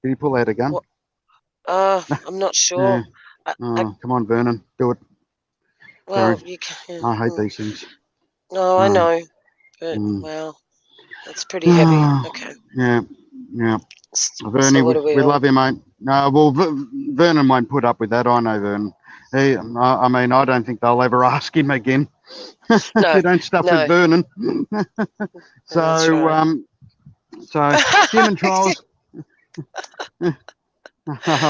A: Did he pull out a gun?
B: What? I'm not sure.
A: Yeah. Come on, Vernon, do it.
B: Well,
A: Sorry.
B: you can.
A: I hate these things.
B: No, I know. But, well, that's pretty heavy. Okay.
A: Yeah.
B: So what do
A: we love you, mate. No, well, Vernon won't put up with that. I know Vernon. I mean, I don't think they'll ever ask him again.
B: No,
A: You don't stuff
B: no.
A: with Vernon. So,
B: That's right.
A: So human trials.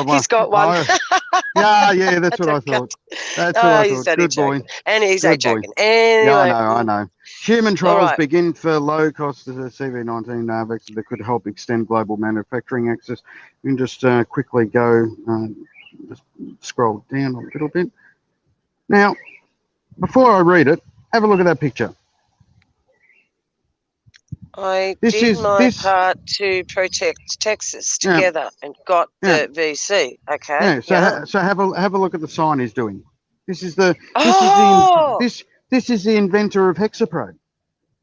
B: He's got one.
A: Yeah, that's what I thought. That's what I thought. Good boy.
B: And he's
A: Good
B: joking.
A: boy.
B: Anyway.
A: Yeah, I know. Human trials
B: right.
A: begin for low-cost CV19 vaccine that could help extend global manufacturing access. We can just quickly go, just scroll down a little bit. Now, before I read it, have a look at that picture.
B: I did my part to protect Texas together and got the VC. Okay.
A: Yeah. So have a look at the sign he's doing. This is the this is the inventor of Hexapro.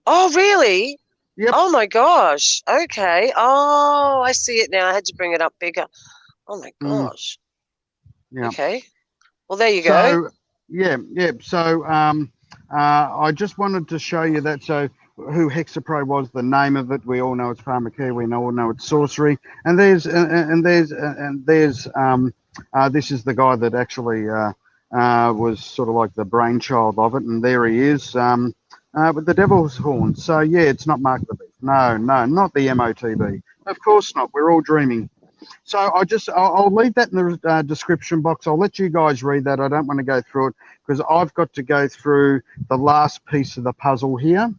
B: Oh, really?
A: Yep.
B: Oh my gosh. Okay. Oh, I see it now. I had to bring it up bigger. Oh my gosh.
A: Yeah.
B: Okay. Well, there you go.
A: So yeah. So I just wanted to show you that. So who Hexapro was, the name of it. We all know it's pharmacare. We all know it's sorcery. And there's this is the guy that actually was sort of like the brainchild of it. And there he is with the devil's horn. So yeah, it's not Mark the Beast. No, not the MOTB. Of course not. We're all dreaming. So I'll leave that in the description box. I'll let you guys read that. I don't want to go through it because I've got to go through the last piece of the puzzle here.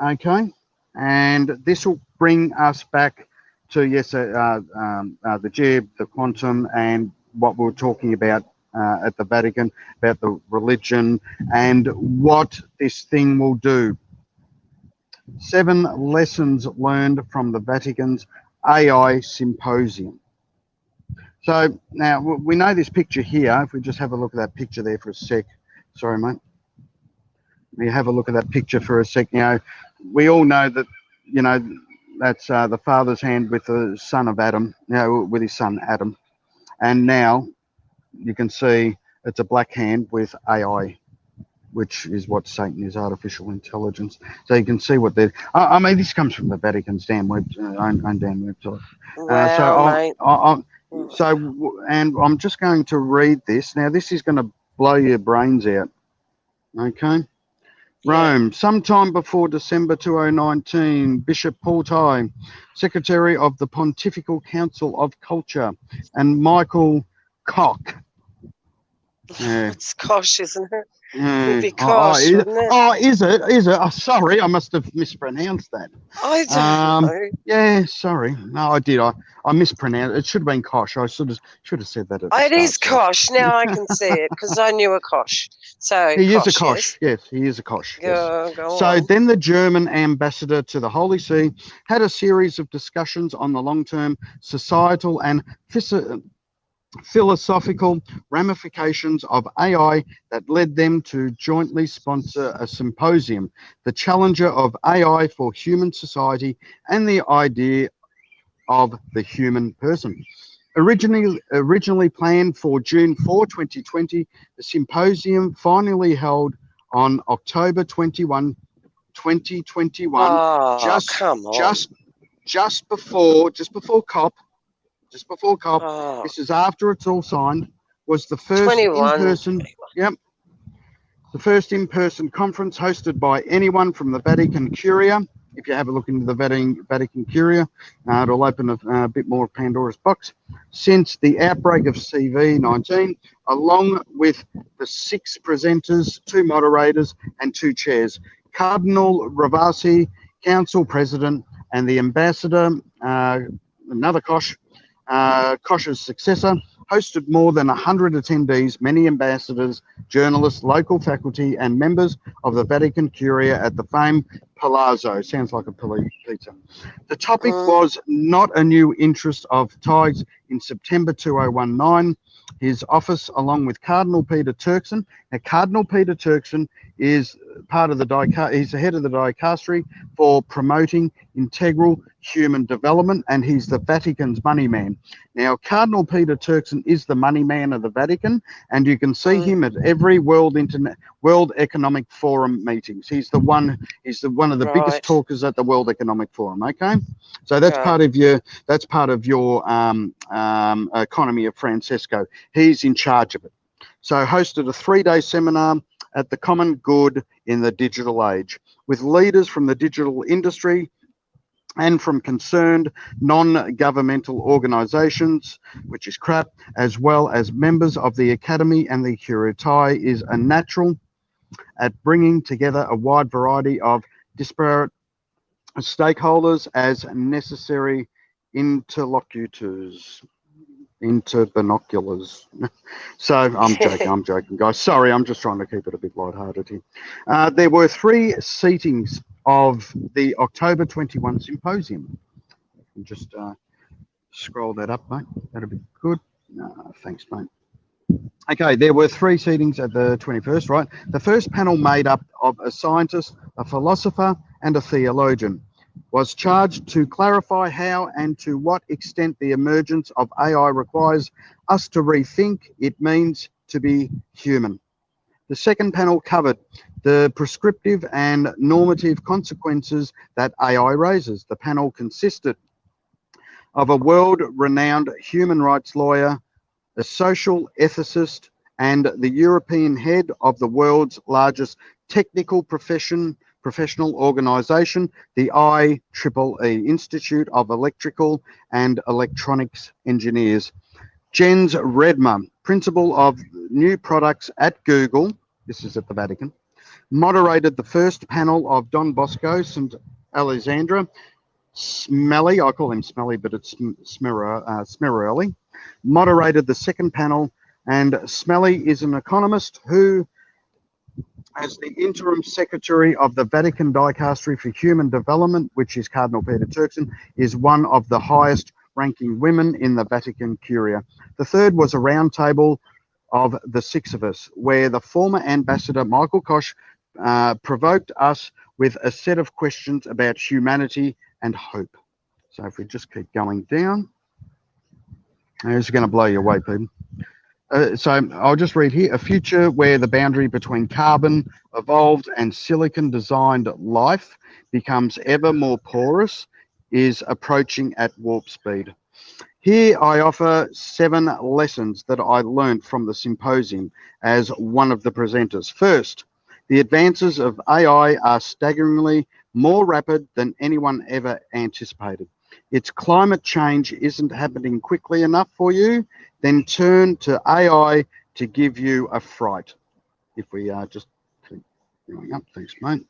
A: Okay, and this will bring us back to the jib, the quantum, and what we were talking about at the Vatican about the religion and what this thing will do. 7 lessons learned from the Vatican's AI Symposium. So now we know this picture here. If we just have a look at that picture there for a sec. Sorry, mate. We have a look at that picture for a sec. You know, we all know that, you know, that's the father's hand with the son of Adam, you know, with his son Adam. And now you can see it's a black hand with AI, which is what Satan is, artificial intelligence. So you can see what they're... I mean, this comes from the Vatican's damn own damn website.
B: Wow,
A: and I'm just going to read this. Now, this is going to blow your brains out. Okay? Rome, sometime before December 2019, Bishop Paul Tai, Secretary of the Pontifical Council of Culture, and Michael Koch. Yeah.
B: It's Kosh, isn't it?
A: Yeah.
B: It'd be Kosh, wouldn't it?
A: Is it? Is it? Oh, sorry, I must have mispronounced that.
B: I don't know.
A: Yeah, sorry. No, I did. I mispronounced. It should have been Kosh. I should have said that at the
B: It is
A: start,
B: Kosh. Now I can see it because I knew a Kosh. So
A: He is a
B: Kosh,
A: Kosh. Yes, he is a Kosh. Yes.
B: Go
A: So
B: on.
A: then the German ambassador to the Holy See had a series of discussions on the long-term societal and philosophical ramifications of AI that led them to jointly sponsor a symposium, The Challenger of AI for Human Society and the Idea of the Human Person. Originally planned for June 4, 2020, the symposium finally held on October 21, 2021,
B: Come on.
A: just before COP. Just before COP,
B: Oh,
A: this is after it's all signed, was the first
B: 21.
A: in-person, the first in-person conference hosted by anyone from the Vatican Curia. If you have a look into the Vatican Curia, it'll open a bit more of Pandora's box. Since the outbreak of CV-19, along with the 6 presenters, 2 moderators, and 2 chairs, Cardinal Ravasi, Council President, and the Ambassador, another Kosh, Kosh's successor, hosted more than 100 attendees, many ambassadors, journalists, local faculty, and members of the Vatican Curia at the famed Palazzo. Sounds like a pizza. The topic was not a new interest of Tighes. In September 2019, his office, along with Cardinal Peter Turkson. Now, Cardinal Peter Turkson is part of the he's the head of the dicastery for promoting integral human development, and he's the Vatican's money man. Now, Cardinal Peter Turkson is the money man of the Vatican, and you can see him at every World Economic Forum meetings. He's the one of the biggest talkers at the World Economic Forum. Okay, so that's part of your economy of Francesco. He's in charge of it. So hosted a 3-day seminar at the Common Good in the Digital Age with leaders from the digital industry and from concerned non-governmental organisations, which is crap, as well as members of the Academy and the Curia. Tai is a natural at bringing together a wide variety of disparate stakeholders as necessary interlocutors. Into binoculars. So I'm joking, guys. Sorry, I'm just trying to keep it a bit lighthearted here. There were 3 seatings of the October 21 symposium. Just scroll that up, mate. That'll be good. Thanks, mate. Okay, there were 3 seatings at the 21st, right? The first panel, made up of a scientist, a philosopher, and a theologian, was charged to clarify how and to what extent the emergence of AI requires us to rethink it means to be human. The second panel covered the prescriptive and normative consequences that AI raises. The panel consisted of a world-renowned human rights lawyer, a social ethicist, and the European head of the world's largest technical professional organisation, the IEEE, Institute of Electrical and Electronics Engineers. Jens Redmer, Principal of New Products at Google, this is at the Vatican, moderated the first panel of Don Bosco St. Alexandra Smelly, I call him Smelly, but it's Smerelli, moderated the second panel, and Smelly is an economist who, as the interim secretary of the Vatican Dicastery for Human Development, which is Cardinal Peter Turkson, is one of the highest ranking women in the Vatican Curia. The third was a roundtable of the 6 of us, where the former ambassador Michael Koch provoked us with a set of questions about humanity and hope. So if we just keep going down, this is going to blow you away, people. So I'll just read here. A future where the boundary between carbon evolved and silicon designed life becomes ever more porous is approaching at warp speed. Here I offer 7 lessons that I learned from the symposium as one of the presenters. First, The advances of AI are staggeringly more rapid than anyone ever anticipated. Its climate change isn't happening quickly enough for you, then turn to AI to give you a fright. If we just keep going up, thanks, mate.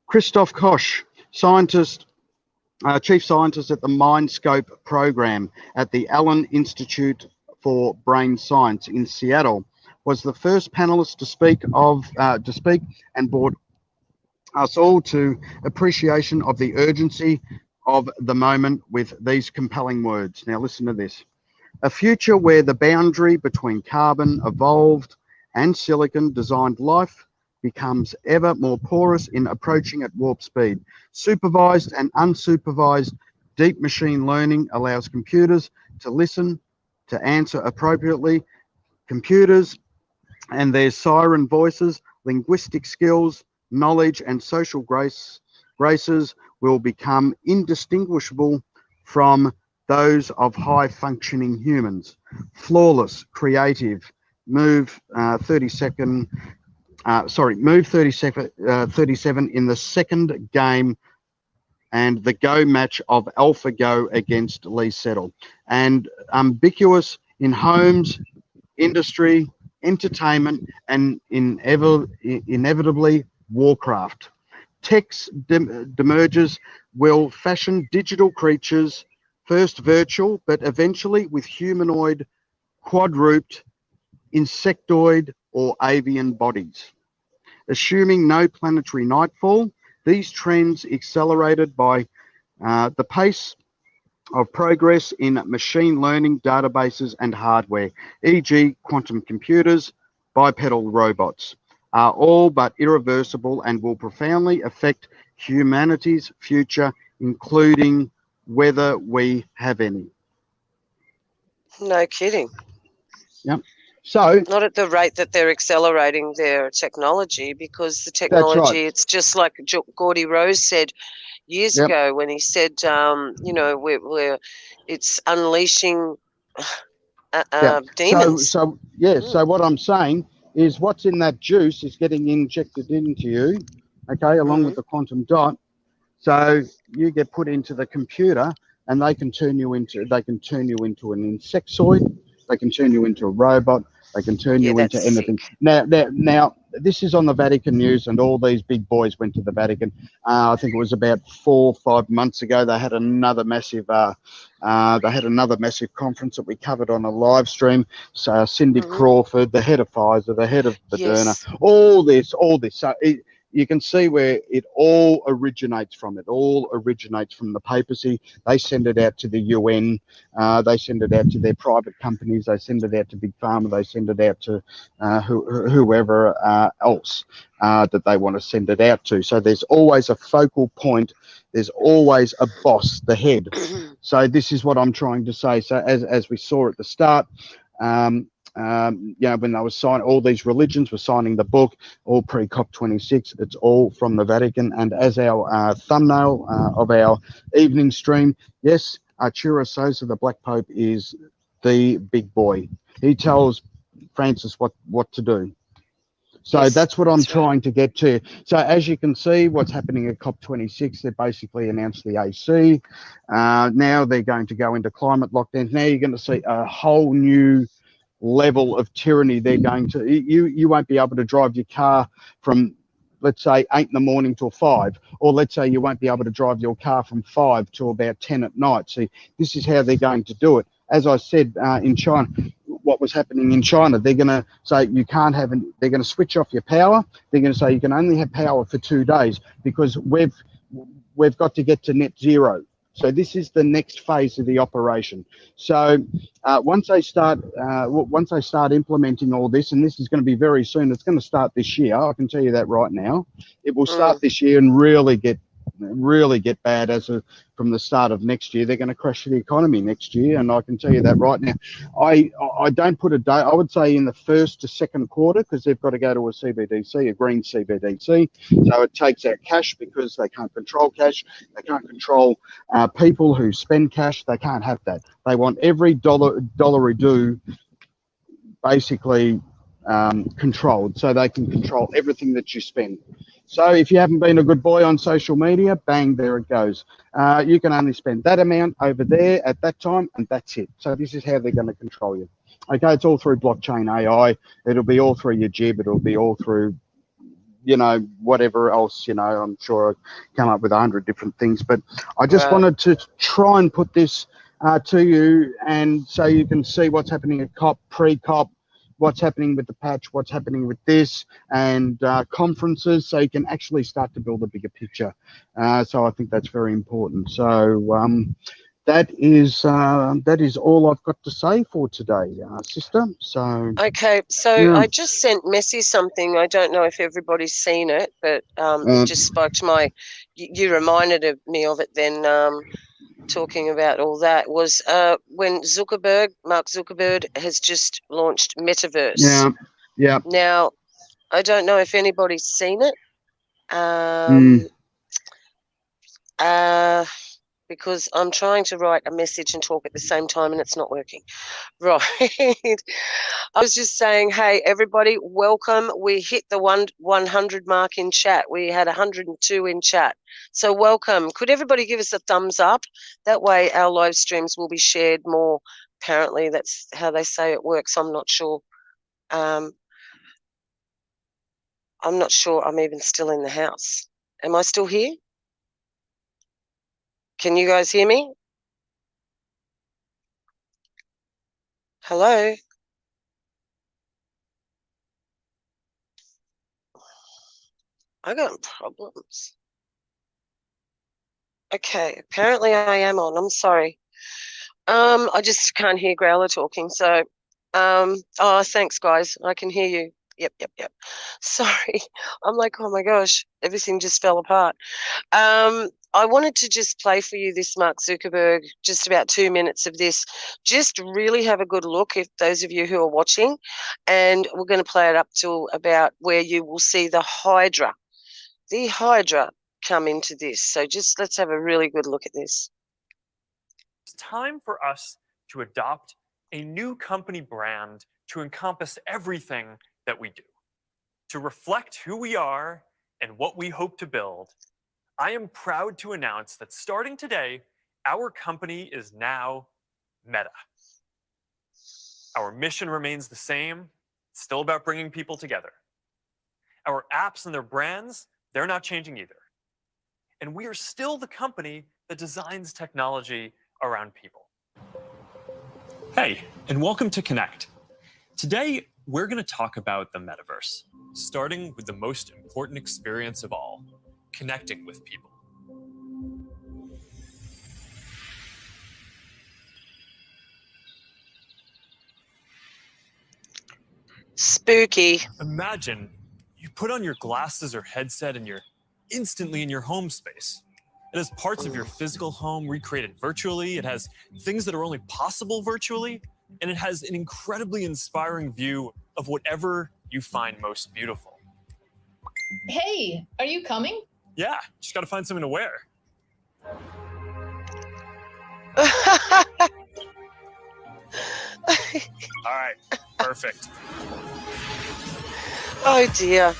A: Christoph Koch, scientist, chief scientist at the Mindscope program at the Allen Institute for Brain Science in Seattle, was the first panelist to speak and brought us all to appreciation of the urgency of the moment with these compelling words. Now listen to this. A future where the boundary between carbon evolved and silicon designed life becomes ever more porous in approaching at warp speed. Supervised and unsupervised deep machine learning allows computers to listen, to answer appropriately. Computers and their siren voices, linguistic skills, knowledge and social graces will become indistinguishable from those of high-functioning humans. Flawless, creative, move 37 in the second game and the Go match of AlphaGo against Lee Settle. And ubiquitous in homes, industry, entertainment, and inevitably Warcraft. Tech's demergers will fashion digital creatures, first virtual, but eventually with humanoid, quadruped, insectoid, or avian bodies. Assuming no planetary nightfall, these trends accelerated by the pace of progress in machine learning databases and hardware, e.g. quantum computers, bipedal robots, are all but irreversible and will profoundly affect humanity's future, including whether we have any.
B: No kidding.
A: Yep. So
B: not at the rate that they're accelerating their technology, because the technology,
A: right.
B: It's just like Gordy Rose said years ago when he said, you know, it's unleashing demons.
A: So what I'm saying is what's in that juice is getting injected into you, okay, along with the quantum dot. So you get put into the computer and they can turn you into an insectoid, they can turn you into a robot, they can turn you into anything. Now, this is on the Vatican news, and all these big boys went to the Vatican. I think it was about 4 or 5 months ago. They had another massive conference that we covered on a live stream. So Cindy Crawford, the head of Pfizer, the head of Moderna, all this. So you can see where it all originates from. It all originates from the papacy. They send it out to the UN. They send it out to their private companies. They send it out to Big Pharma. They send it out to whoever else that they want to send it out to. So there's always a focal point. There's always a boss, the head. So this is what I'm trying to say. So as we saw at the start, you know, when they were signing, all these religions were signing the book, all pre-COP26. It's all from the Vatican. And as our thumbnail of our evening stream, yes, Arturo Sosa, the Black Pope, is the big boy. He tells Francis what to do. So that's what I'm trying to get to. So as you can see, what's happening at COP26, they basically announced the AC. Now they're going to go into climate lockdowns. Now you're going to see a whole new level of tyranny. They're going to, you won't be able to drive your car from, let's say, 8 in the morning till 5, or let's say you won't be able to drive your car from 5 to about 10 at night. See, this is how they're going to do it. As I said, in China, what was happening in China, they're going to say you can't have, they're going to switch off your power. They're going to say you can only have power for 2 days because we've got to get to net zero. So this is the next phase of the operation. So once they start implementing all this, and this is going to be very soon, it's going to start this year. I can tell you that right now. It will start this year and really get bad from the start of next year. They're going to crash the economy next year, and I can tell you that right now. I don't put a date. I would say in the first to second quarter, because they've got to go to a CBDC, a green CBDC. So it takes out cash because they can't control cash. They can't control people who spend cash. They can't have that. They want every dollar due basically controlled, so they can control everything that you spend. So if you haven't been a good boy on social media, bang, there it goes. You can only spend that amount over there at that time, and that's it. So this is how they're going to control you. Okay, it's all through blockchain AI. It'll be all through your jib. It'll be all through, you know, whatever else, you know. I'm sure I come up with 100 different things, but I just wanted to try and put this to you, and so you can see what's happening at COP, pre-COP, what's happening with the patch, what's happening with this, and conferences, so you can actually start to build a bigger picture. So I think that's very important. So that is all I've got to say for today, sister. So
B: okay, so I just sent Messi something. I don't know if everybody's seen it, but it just sparked my. You reminded me of it then. Talking about all that was when Mark Zuckerberg has just launched Metaverse.
A: Yeah.
B: Now, I don't know if anybody's seen it. Because I'm trying to write a message and talk at the same time and it's not working. Right. I was just saying, hey, everybody, welcome. We hit the 100 mark in chat. We had 102 in chat. So welcome. Could everybody give us a thumbs up? That way our live streams will be shared more. Apparently that's how they say it works. I'm not sure. I'm not sure I'm even still in the house. Am I still here? Can you guys hear me? Hello? I got problems. Okay, apparently I am on. I'm sorry. I just can't hear Growler talking. So, oh, thanks, guys. I can hear you. Yep. Sorry. I'm like, oh my gosh, everything just fell apart. I wanted to just play for you this Mark Zuckerberg, just about 2 minutes of this. Just really have a good look, if those of you who are watching, and we're going to play it up to about where you will see the Hydra come into this. So just let's have a really good look at this.
L: It's time for us to adopt a new company brand to encompass everything that we do. To reflect who we are and what we hope to build, I am proud to announce that starting today, our company is now Meta. Our mission remains the same. It's still about bringing people together. Our apps and their brands, they're not changing either. And we are still the company that designs technology around people. Hey, and welcome to Connect. Today, we're going to talk about the metaverse, starting with the most important experience of all, connecting with people.
B: Spooky.
L: Imagine you put on your glasses or headset and you're instantly in your home space. It has parts of your physical home recreated virtually. It has things that are only possible virtually. And it has an incredibly inspiring view of whatever you find most beautiful.
M: Hey, are you coming?
L: Yeah, just got to find something to wear. All right, perfect.
B: Oh dear.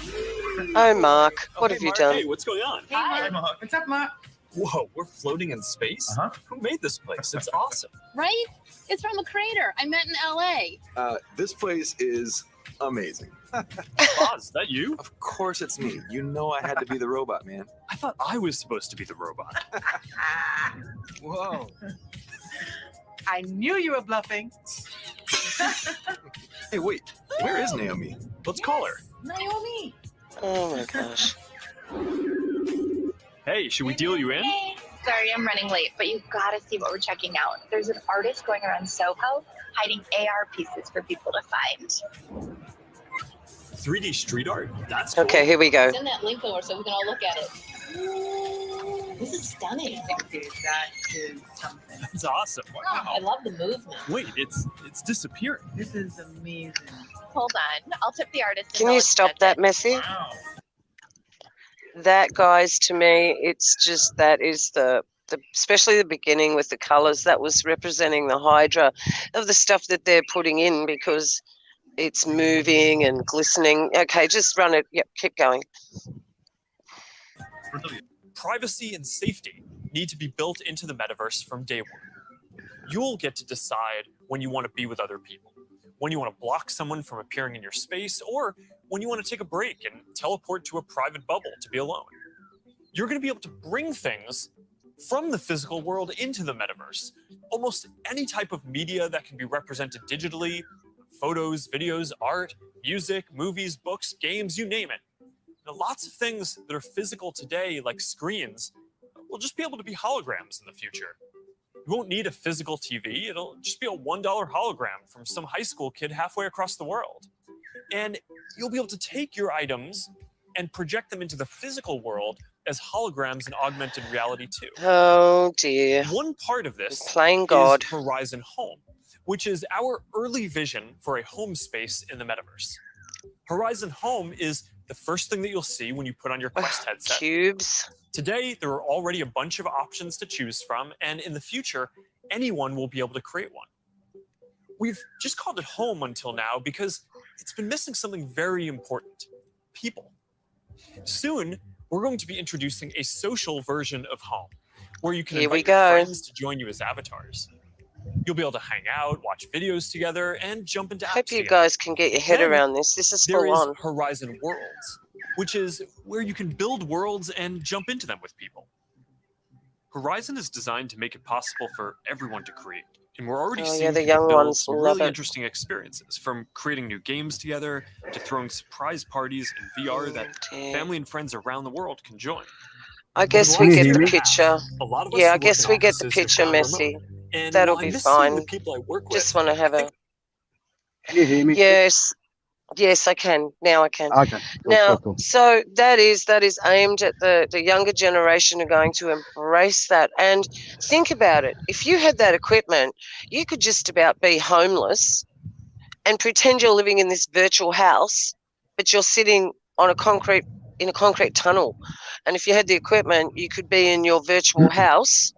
B: Oh, Mark, what have you
L: Mark,
B: done?
L: Hey, what's going on?
M: Hi.
N: Mark. What's up, Mark?
L: Whoa, we're floating in space? Who made this place? It's awesome.
M: Right? It's from a crater I met in LA.
N: This place is amazing.
L: Boz, is that you?
N: Of course it's me. You know I had to be the robot, man.
L: I thought I was supposed to be the robot.
N: Whoa.
O: I knew you were bluffing.
N: Hey, wait. Where is Naomi?
L: Let's call her.
M: Naomi.
B: Oh my gosh.
L: Hey, should we deal you in?
P: Hey, sorry I'm running late, but you've got to see what we're checking out. There's an artist going around Soho hiding AR pieces for people to find.
L: 3D street art? That's cool.
B: Okay, here we go.
M: Send that link over so we can all look at it. This is stunning.
O: Dude, that is something.
L: That's awesome.
M: Wow. I love the movement.
L: Wait, it's disappearing.
O: This is amazing.
P: Hold on. I'll tip the artist.
B: Can you stop that, Messi?
O: Wow.
B: That, guys, to me, it's just, that is the especially the beginning with the colors, that was representing the Hydra of the stuff that they're putting in, because it's moving and glistening. Okay, just run it. Yep, keep going.
L: Privacy and safety need to be built into the metaverse from day one. You'll get to decide when you want to be with other people, when you want to block someone from appearing in your space, or when you want to take a break and teleport to a private bubble to be alone. You're going to be able to bring things from the physical world into the metaverse. Almost any type of media that can be represented digitally, photos, videos, art, music, movies, books, games, you name it. Now, lots of things that are physical today, like screens, will just be able to be holograms in the future. You won't need a physical TV. It'll just be a $1 hologram from some high school kid halfway across the world. And you'll be able to take your items and project them into the physical world as holograms in augmented reality too.
B: Oh dear.
L: One part of this
B: Playing God.
L: is Horizon Home, which is our early vision for a home space in the metaverse. Horizon Home is the first thing that you'll see when you put on your Quest headset.
B: Cubes.
L: Today, there are already a bunch of options to choose from, and in the future, anyone will be able to create one. We've just called it home until now because it's been missing something very important: people. Soon, we're going to be introducing a social version of home, where you can invite your friends to join you as avatars. You'll be able to hang out, watch videos together, and jump into apps
B: Hope you
L: together.
B: guys can get your head around this. This is
L: There
B: full
L: is
B: on.
L: Horizon Worlds, which is where you can build worlds and jump into them with people. Horizon is designed to make it possible for everyone to create, and we're already seeing
B: the
L: people
B: young
L: build
B: ones
L: some
B: love
L: really
B: it.
L: interesting experiences, from creating new games together to throwing surprise parties in VR that family and friends around the world can join.
B: I guess we get the picture. Yeah, I guess we get the picture, Messi. That'll be fine. Just want to have a...
A: Can you hear me?
B: Yes. Yes, I can. Now I can.
A: Okay.
B: Now,
A: Cool.
B: so that is aimed at the younger generation are going to embrace that. And think about it. If you had that equipment, you could just about be homeless and pretend you're living in this virtual house, but you're sitting on in a concrete tunnel. And if you had the equipment, you could be in your virtual house.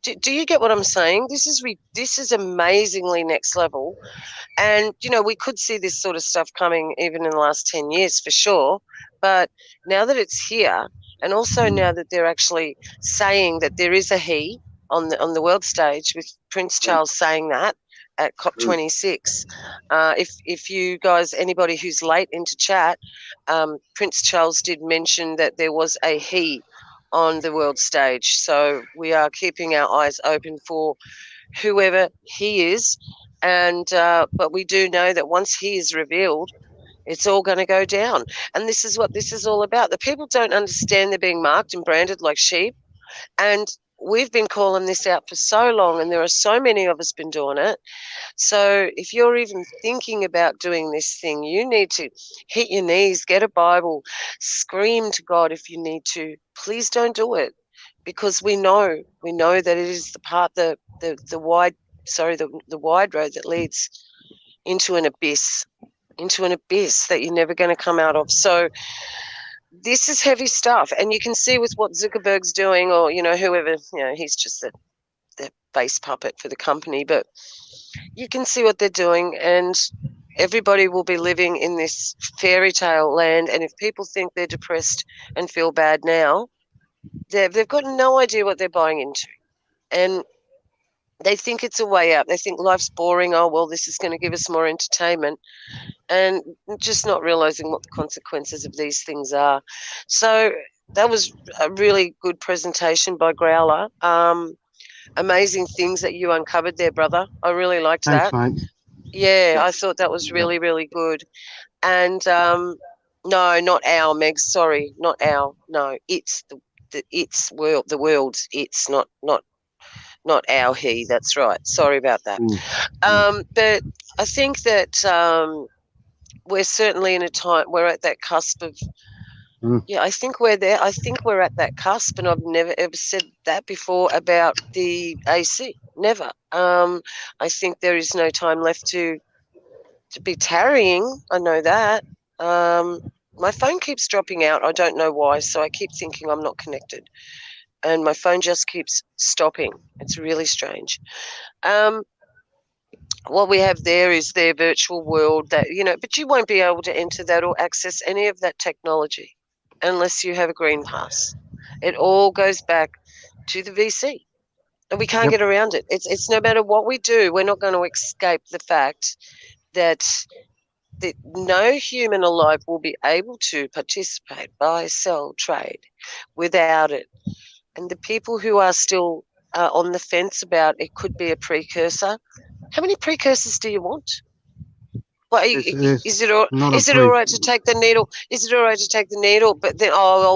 B: Do you get what I'm saying? This is amazingly next level. And, you know, we could see this sort of stuff coming even in the last 10 years for sure. But now that it's here, and also now that they're actually saying that there is a he on the world stage, with Prince Charles saying that at COP26. If you guys, anybody who's late into chat, Prince Charles did mention that there was a he on the world stage. So we are keeping our eyes open for whoever he is. And but we do know that once he is revealed, it's all going to go down. And this is what this is all about. The people don't understand they're being marked and branded like sheep. And we've been calling this out for so long, and there are so many of us been doing it. So if you're even thinking about doing this thing, you need to hit your knees, get a Bible, scream to God if you need to. Please don't do it, because we know that it is the path, the wide road that leads into an abyss that you're never going to come out of. So this is heavy stuff, and you can see with what Zuckerberg's doing, or whoever, he's just the face puppet for the company, but you can see what they're doing, and everybody will be living in this fairy tale land. And if people think they're depressed and feel bad now, they've got no idea what they're buying into, and they think it's a way out. They think life's boring. Oh, well, this is going to give us more entertainment, and just not realizing what the consequences of these things are. So that was a really good presentation by Growler. Amazing things that you uncovered there, brother. I really liked
A: Thanks,
B: that.
A: mate.
B: Yeah, I thought that was really, really good. And no, not our, Meg. Sorry, not our. No, it's it's world. The world's it's not our he. That's right. Sorry about that. But I think that we're certainly in a time. We're at that cusp of. Yeah, I think we're there. I think we're at that cusp, and I've never ever said that before about the AC. Never. I think there is no time left to be tarrying. I know that. My phone keeps dropping out. I don't know why, so I keep thinking I'm not connected, and my phone just keeps stopping. It's really strange. what we have there is their virtual world that, but you won't be able to enter that or access any of that technology unless you have a green pass. It all goes back to the VC. And we can't get around it. It's no matter what we do, we're not going to escape the fact that no human alive will be able to participate, buy, sell, trade without it. And the people who are still on the fence about it could be a precursor. How many precursors do you want? Well, is it all right to take the needle? Is it all right to take the needle? But then,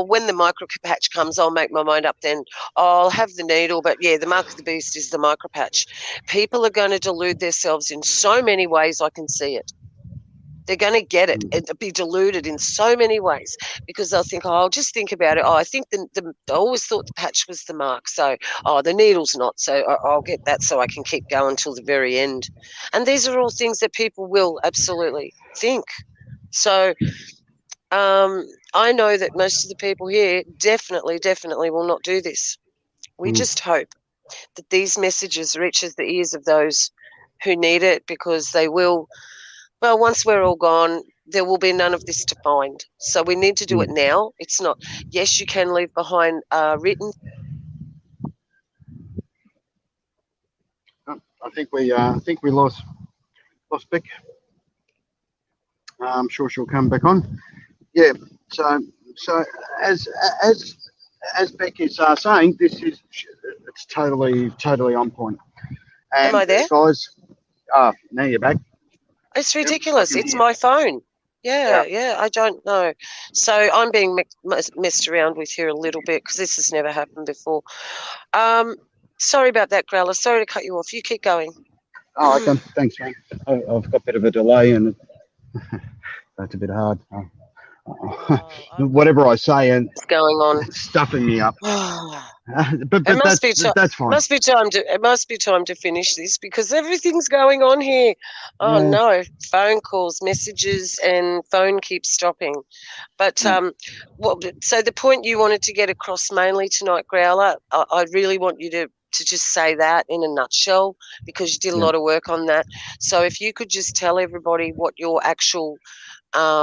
B: when the micropatch comes, I'll make my mind up. Then I'll have the needle. But yeah, the mark of the beast is the micropatch. People are going to delude themselves in so many ways. I can see it. They're going to get it and be deluded in so many ways because they'll think, I'll just think about it. I think I always thought the patch was the mark. So, the needle's not. So I'll get that so I can keep going till the very end. And these are all things that people will absolutely think. So I know that most of the people here definitely will not do this. We just hope that these messages reaches the ears of those who need it because they will. Well, once we're all gone, there will be none of this to find. So we need to do it now. It's not. Yes, you can leave behind written.
A: I think we lost Beck. I'm sure she'll come back on. Yeah. So as Beck is saying, it's totally on point. And
B: am I there,
A: guys? Now you're back.
B: It's ridiculous. It's my phone. Yeah, I don't know. So I'm being messed around with here a little bit because this has never happened before. Sorry about that, Growler. Sorry to cut you off. You keep going.
A: Oh, okay. Thanks, man. I've got a bit of a delay and that's a bit hard. Whatever I say and
B: what's going on?
A: It's stuffing me up. but that's fine.
B: It must be time to finish this because everything's going on here. Oh no, phone calls, messages, and phone keeps stopping. But so the point you wanted to get across mainly tonight, Growler, I really want you to just say that in a nutshell because you did a lot of work on that. So if you could just tell everybody what your actual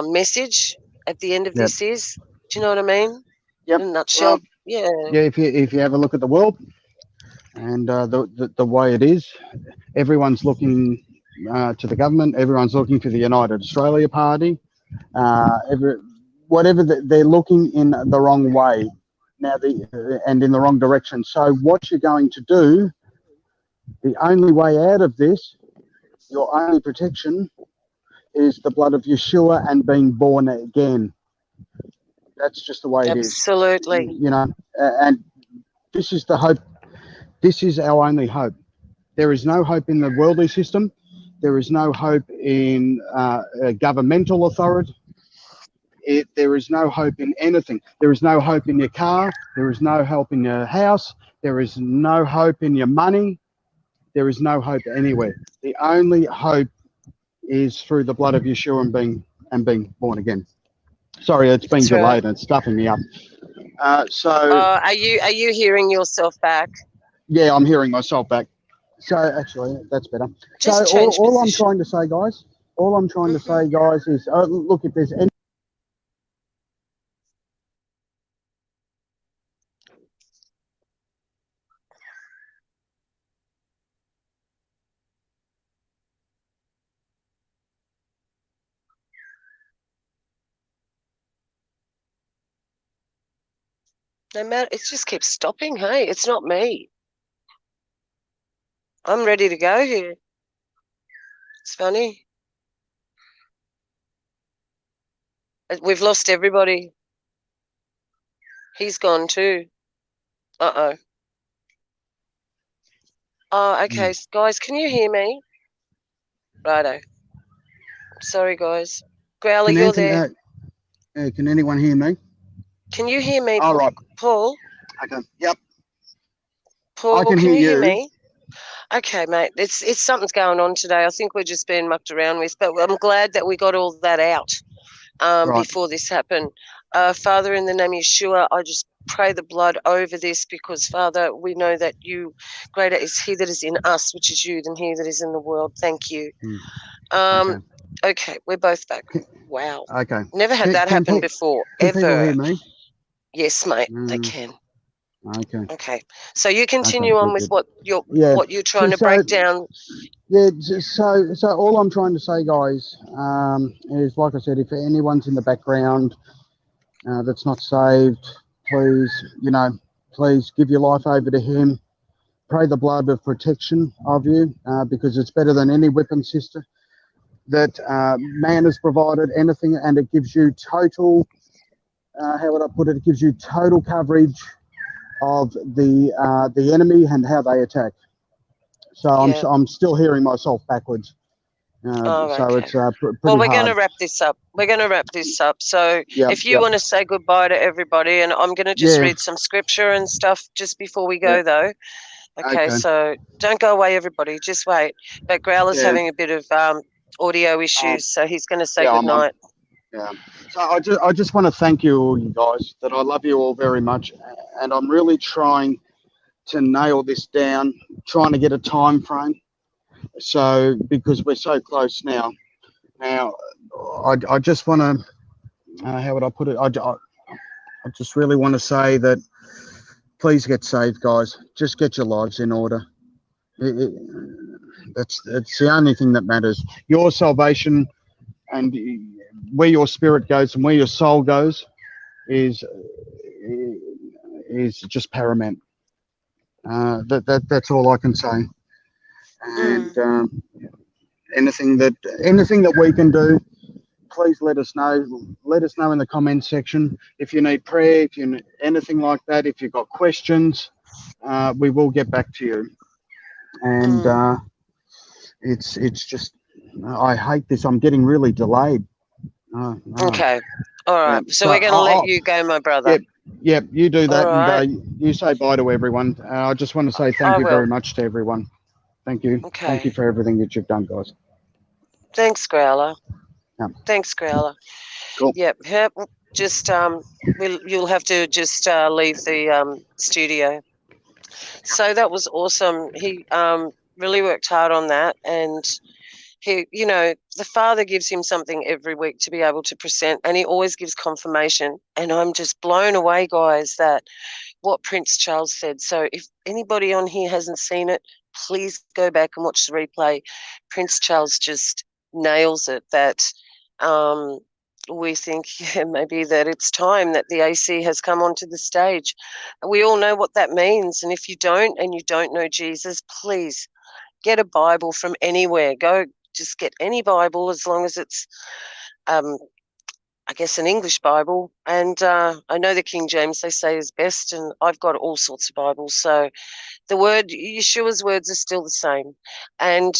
B: message at the end of this is. Do you know what I mean?
A: Yep.
B: In a nutshell. Yeah.
A: If you have a look at the world and the way it is, everyone's looking to the government. Everyone's looking for the United Australia Party. Whatever they're looking in the wrong way now, and in the wrong direction. So what you're going to do, the only way out of this, your only protection, is the blood of Yeshua and being born again. That's just the way it is.
B: Absolutely.
A: And this is the hope. This is our only hope. There is no hope in the worldly system. There is no hope in governmental authority. There is no hope in anything. There is no hope in your car. There is no hope in your house. There is no hope in your money. There is no hope anywhere. The only hope is through the blood of Yeshua and being born again. Sorry, it's been delayed and it's stuffing me up.
B: Are you hearing yourself back?
A: Yeah, I'm hearing myself back. So actually, that's better.
B: Just
A: so
B: change
A: all I'm
B: position.
A: trying to say, guys, is look, if there's any.
B: No matter, it just keeps stopping. Hey, it's not me. I'm ready to go here. It's funny. We've lost everybody. He's gone too. Uh-oh. Oh, okay. Guys, can you hear me? Righto. Sorry, guys. Growler, you're there.
A: Can anyone hear me?
B: Can you hear me,
A: All right.
B: Paul?
A: Okay. Yep.
B: Paul,
A: I can
B: you
A: hear
B: hear me? Okay, mate. It's something's going on today. I think we're just being mucked around with, but I'm glad that we got all that out
A: Right.
B: before this happened. Father, in the name of Yeshua, I just pray the blood over this because, Father, we know that you, greater is he that is in us, which is you, than he that is in the world. Thank you. Okay, we're both back. Wow.
A: Okay.
B: Never had that happen before,
A: Can people
B: ever.
A: hear me?
B: Yes, mate, they can.
A: Okay.
B: Okay. So you continue on with
A: good.
B: what you're trying to break down.
A: Yeah, so all I'm trying to say, guys, is, like I said, if anyone's in the background that's not saved, please, please give your life over to him. Pray the blood of protection of you, because it's better than any weapon, sister, that man has provided anything, and it gives you total, how would I put it? It gives you total coverage of the enemy and how they attack. So I'm still hearing myself backwards. So it's pretty
B: well, we're going
A: hard.
B: to wrap this up. We're going to wrap this up. So if you want to say goodbye to everybody, and I'm going to just read some scripture and stuff just before we go, though. Okay, so don't go away, everybody. Just wait. But Growler's having a bit of audio issues, so he's going to say goodnight.
A: So I just want to thank you all, you guys, that I love you all very much, and I'm really trying to nail this down, trying to get a time frame. So because we're so close now. Now, I just want to, how would I put it? I just really want to say that please get saved, guys. Just get your lives in order. That's the only thing that matters. Your salvation and where your spirit goes and where your soul goes is just paramount. That's all I can say. And anything that we can do, please let us know. Let us know in the comments section if you need prayer, if you need anything like that. If you've got questions, we will get back to you. And it's just, I hate this. I'm getting really delayed.
B: Okay. All right. So we're going to let you go, my brother.
A: Yep. You do that,
B: right.
A: and you say bye to everyone. I just want to say thank you very much to everyone. Thank you.
B: Okay.
A: Thank you for everything that you've done, guys.
B: Thanks, Growler.
A: Yeah.
B: Thanks, Growler.
A: Cool.
B: Yep. Just you'll have to just leave the studio. So that was awesome. He really worked hard on that, and he, the Father gives him something every week to be able to present, and he always gives confirmation. And I'm just blown away, guys, that what Prince Charles said. So if anybody on here hasn't seen it, please go back and watch the replay. Prince Charles just nails it, that we think maybe that it's time that the AC has come onto the stage. We all know what that means. And if you don't, and you don't know Jesus, please get a Bible from anywhere. Go just get any Bible, as long as it's I guess an English Bible, and I know the King James, they say, is best, and I've got all sorts of Bibles. So the Yeshua's words are still the same. And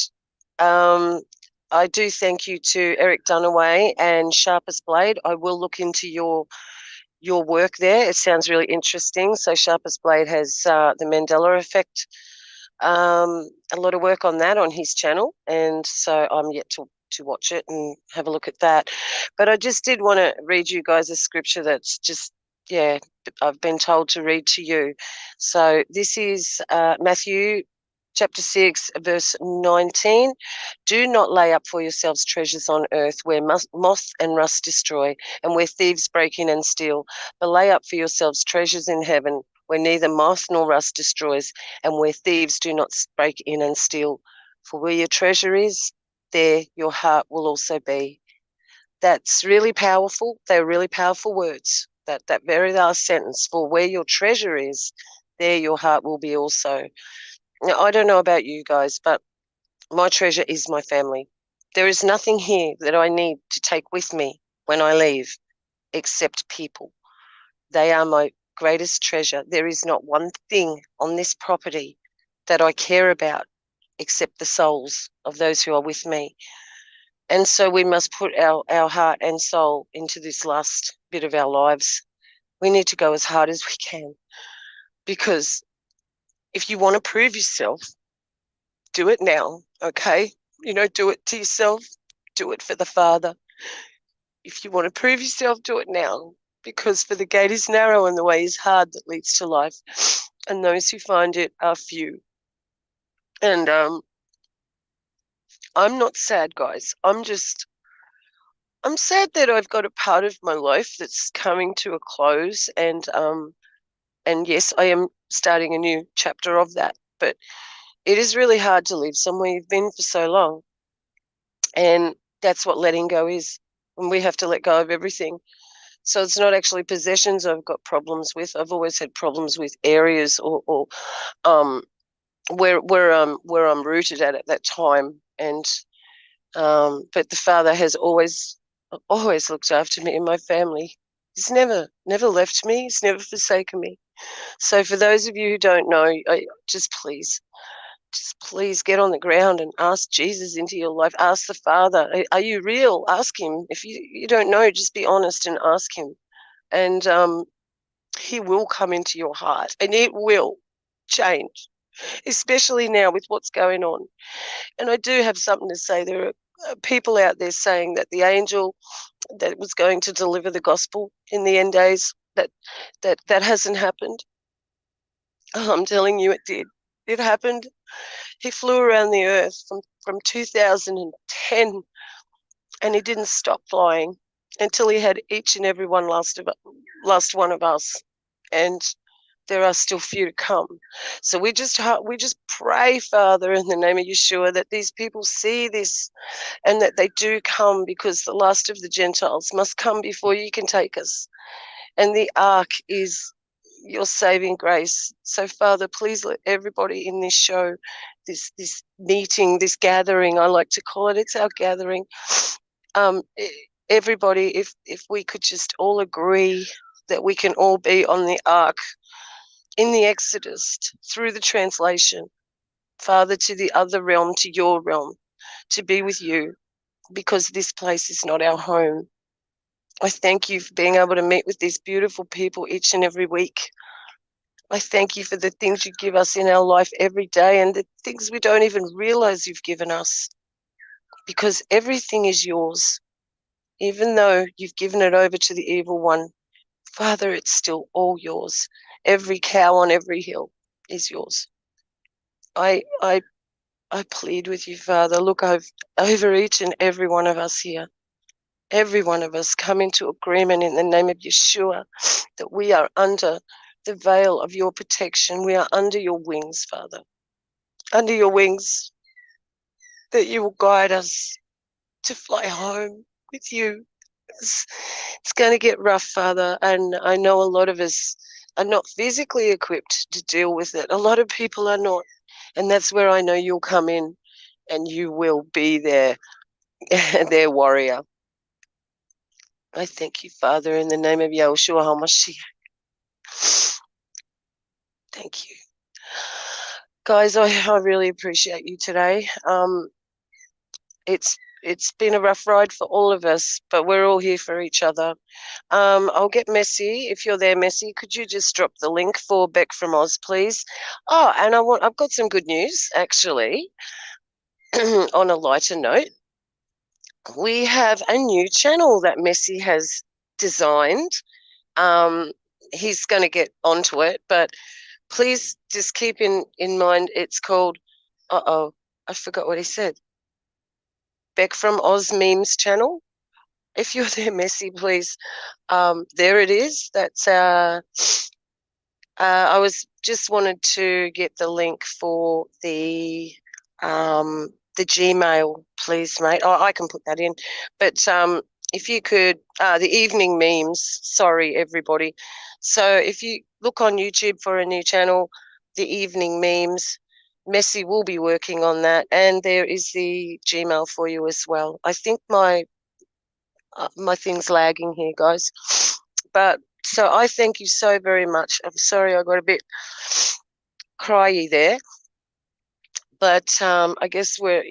B: I do thank you to Eric Dunaway and Sharpest Blade. I will look into your work there. It sounds really interesting. So Sharpest Blade has the Mandela Effect, a lot of work on that on his channel, and so I'm yet to watch it and have a look at that. But I just did want to read you guys a scripture that's just, I've been told to read to you. So this is Matthew chapter 6, verse 19. Do not lay up for yourselves treasures on earth where moth and rust destroy and where thieves break in and steal, but lay up for yourselves treasures in heaven where neither moth nor rust destroys and where thieves do not break in and steal. For where your treasure is, there your heart will also be. That's really powerful. They're really powerful words. That very last sentence, for where your treasure is, there your heart will be also. Now, I don't know about you guys, but my treasure is my family. There is nothing here that I need to take with me when I leave except people. They are my greatest treasure. There is not one thing on this property that I care about except the souls of those who are with me. And so we must put our heart and soul into this last bit of our lives. We need to go as hard as we can, because if you want to prove yourself, do it now, okay? Do it to yourself. Do it for the Father. If you want to prove yourself, do it now. because for the gate is narrow and the way is hard that leads to life, and those who find it are few. And I'm not sad, guys. I'm sad that I've got a part of my life that's coming to a close, and yes, I am starting a new chapter of that. But it is really hard to leave somewhere you've been for so long, and that's what letting go is. When we have to let go of everything. So it's not actually possessions I've got problems with. I've always had problems with areas or where I'm rooted at that time, and but the Father has always looked after me and my family. He's never left me. He's never forsaken me. So for those of you who don't know, just please get on the ground and ask Jesus into your life. Ask the Father, are you real? Ask him. If you don't know, just be honest and ask him. And he will come into your heart, and it will change, especially now with what's going on. And I do have something to say. There are people out there saying that the angel that was going to deliver the gospel in the end days, that hasn't happened. I'm telling you, it did. It happened. He flew around the earth from 2010, and he didn't stop flying until he had each and every last one of us. And there are still few to come. So we just pray, Father, in the name of Yeshua, that these people see this and that they do come, because the last of the Gentiles must come before you can take us. And the ark is your saving grace. So, Father, please let everybody in this show, this meeting, this gathering, I like to call it, it's our gathering. Everybody, if we could just all agree that we can all be on the ark in the Exodus, through the translation, Father, to the other realm, to your realm, to be with you, because this place is not our home. I thank you for being able to meet with these beautiful people each and every week. I thank you for the things you give us in our life every day, and the things we don't even realize you've given us, because everything is yours. Even though you've given it over to the evil one, Father, it's still all yours. Every cow on every hill is yours. I plead with you, Father, look over each and every one of us here. Every one of us come into agreement in the name of Yeshua that we are under the veil of your protection. We are under your wings, Father. Under your wings, that you will guide us to fly home with you. It's going to get rough, Father, and I know a lot of us are not physically equipped to deal with it. A lot of people are not, and that's where I know you'll come in, and you will be their warrior. I thank you, Father, in the name of Yahushua HaMashiach. Thank you. Guys, I really appreciate you today. It's been a rough ride for all of us, but we're all here for each other. I'll get Messy. If you're there, Messy, could you just drop the link for Beck from Oz, please? Oh, and I've got some good news, actually. On a lighter note, we have a new channel that Messy has designed. He's going to get onto it, but please just keep in mind it's called, I forgot what he said. Beck from Oz Memes channel. If you're there, Messy, please. There it is. That's I was just wanted to get the link for the Gmail, please, mate. Oh, I can put that in. But if you could, the evening memes. Sorry, everybody. So if you look on YouTube for a new channel, the evening memes, Messy will be working on that, and there is the Gmail for you as well. I think my thing's lagging here, guys, but so I thank you so very much. I'm sorry I got a bit cryy there, but I guess we're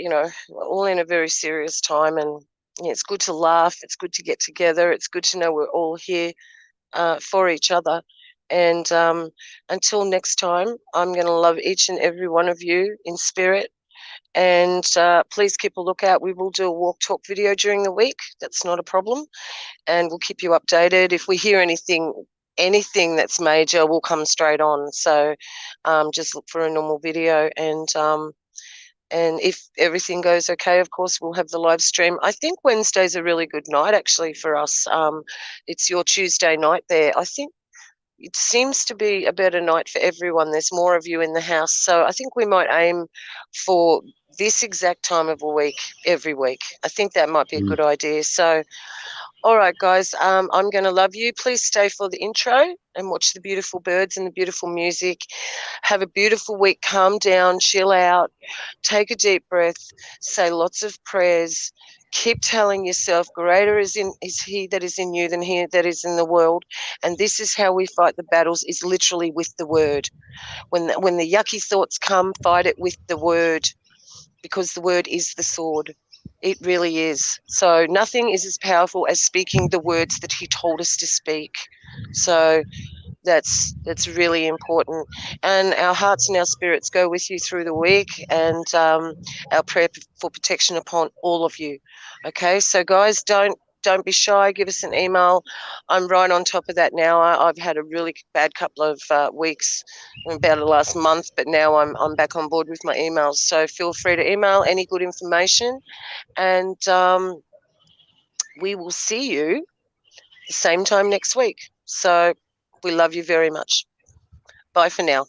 B: all in a very serious time, and it's good to laugh. It's good to get together. It's good to know we're all here for each other. And until next time, I'm going to love each and every one of you in spirit. And please keep a lookout. We will do a walk talk video during the week. That's not a problem. And we'll keep you updated. If we hear anything that's major, we'll come straight on. So just look for a normal video. And if everything goes okay, of course, we'll have the live stream. I think Wednesday's a really good night, actually, for us. It's your Tuesday night there. I think it seems to be a better night for everyone. There's more of you in the house. So I think we might aim for this exact time of a week every week. I think that might be a good idea. So, all right, guys, I'm going to love you. Please stay for the intro and watch the beautiful birds and the beautiful music. Have a beautiful week. Calm down, chill out, take a deep breath, say lots of prayers. Keep telling yourself, greater is he that is in you than he that is in the world. And this is how we fight the battles, is literally with the word. When the yucky thoughts come, fight it with the word, because the word is the sword. It really is. So nothing is as powerful as speaking the words that he told us to speak. So that's really important. And our hearts and our spirits go with you through the week, and our prayer for protection upon all of you. Okay, so guys, don't be shy. Give us an email. I'm right on top of that now. I've had a really bad couple of weeks, about the last month, but now I'm back on board with my emails. So feel free to email any good information, and we will see you the same time next week. So we love you very much. Bye for now.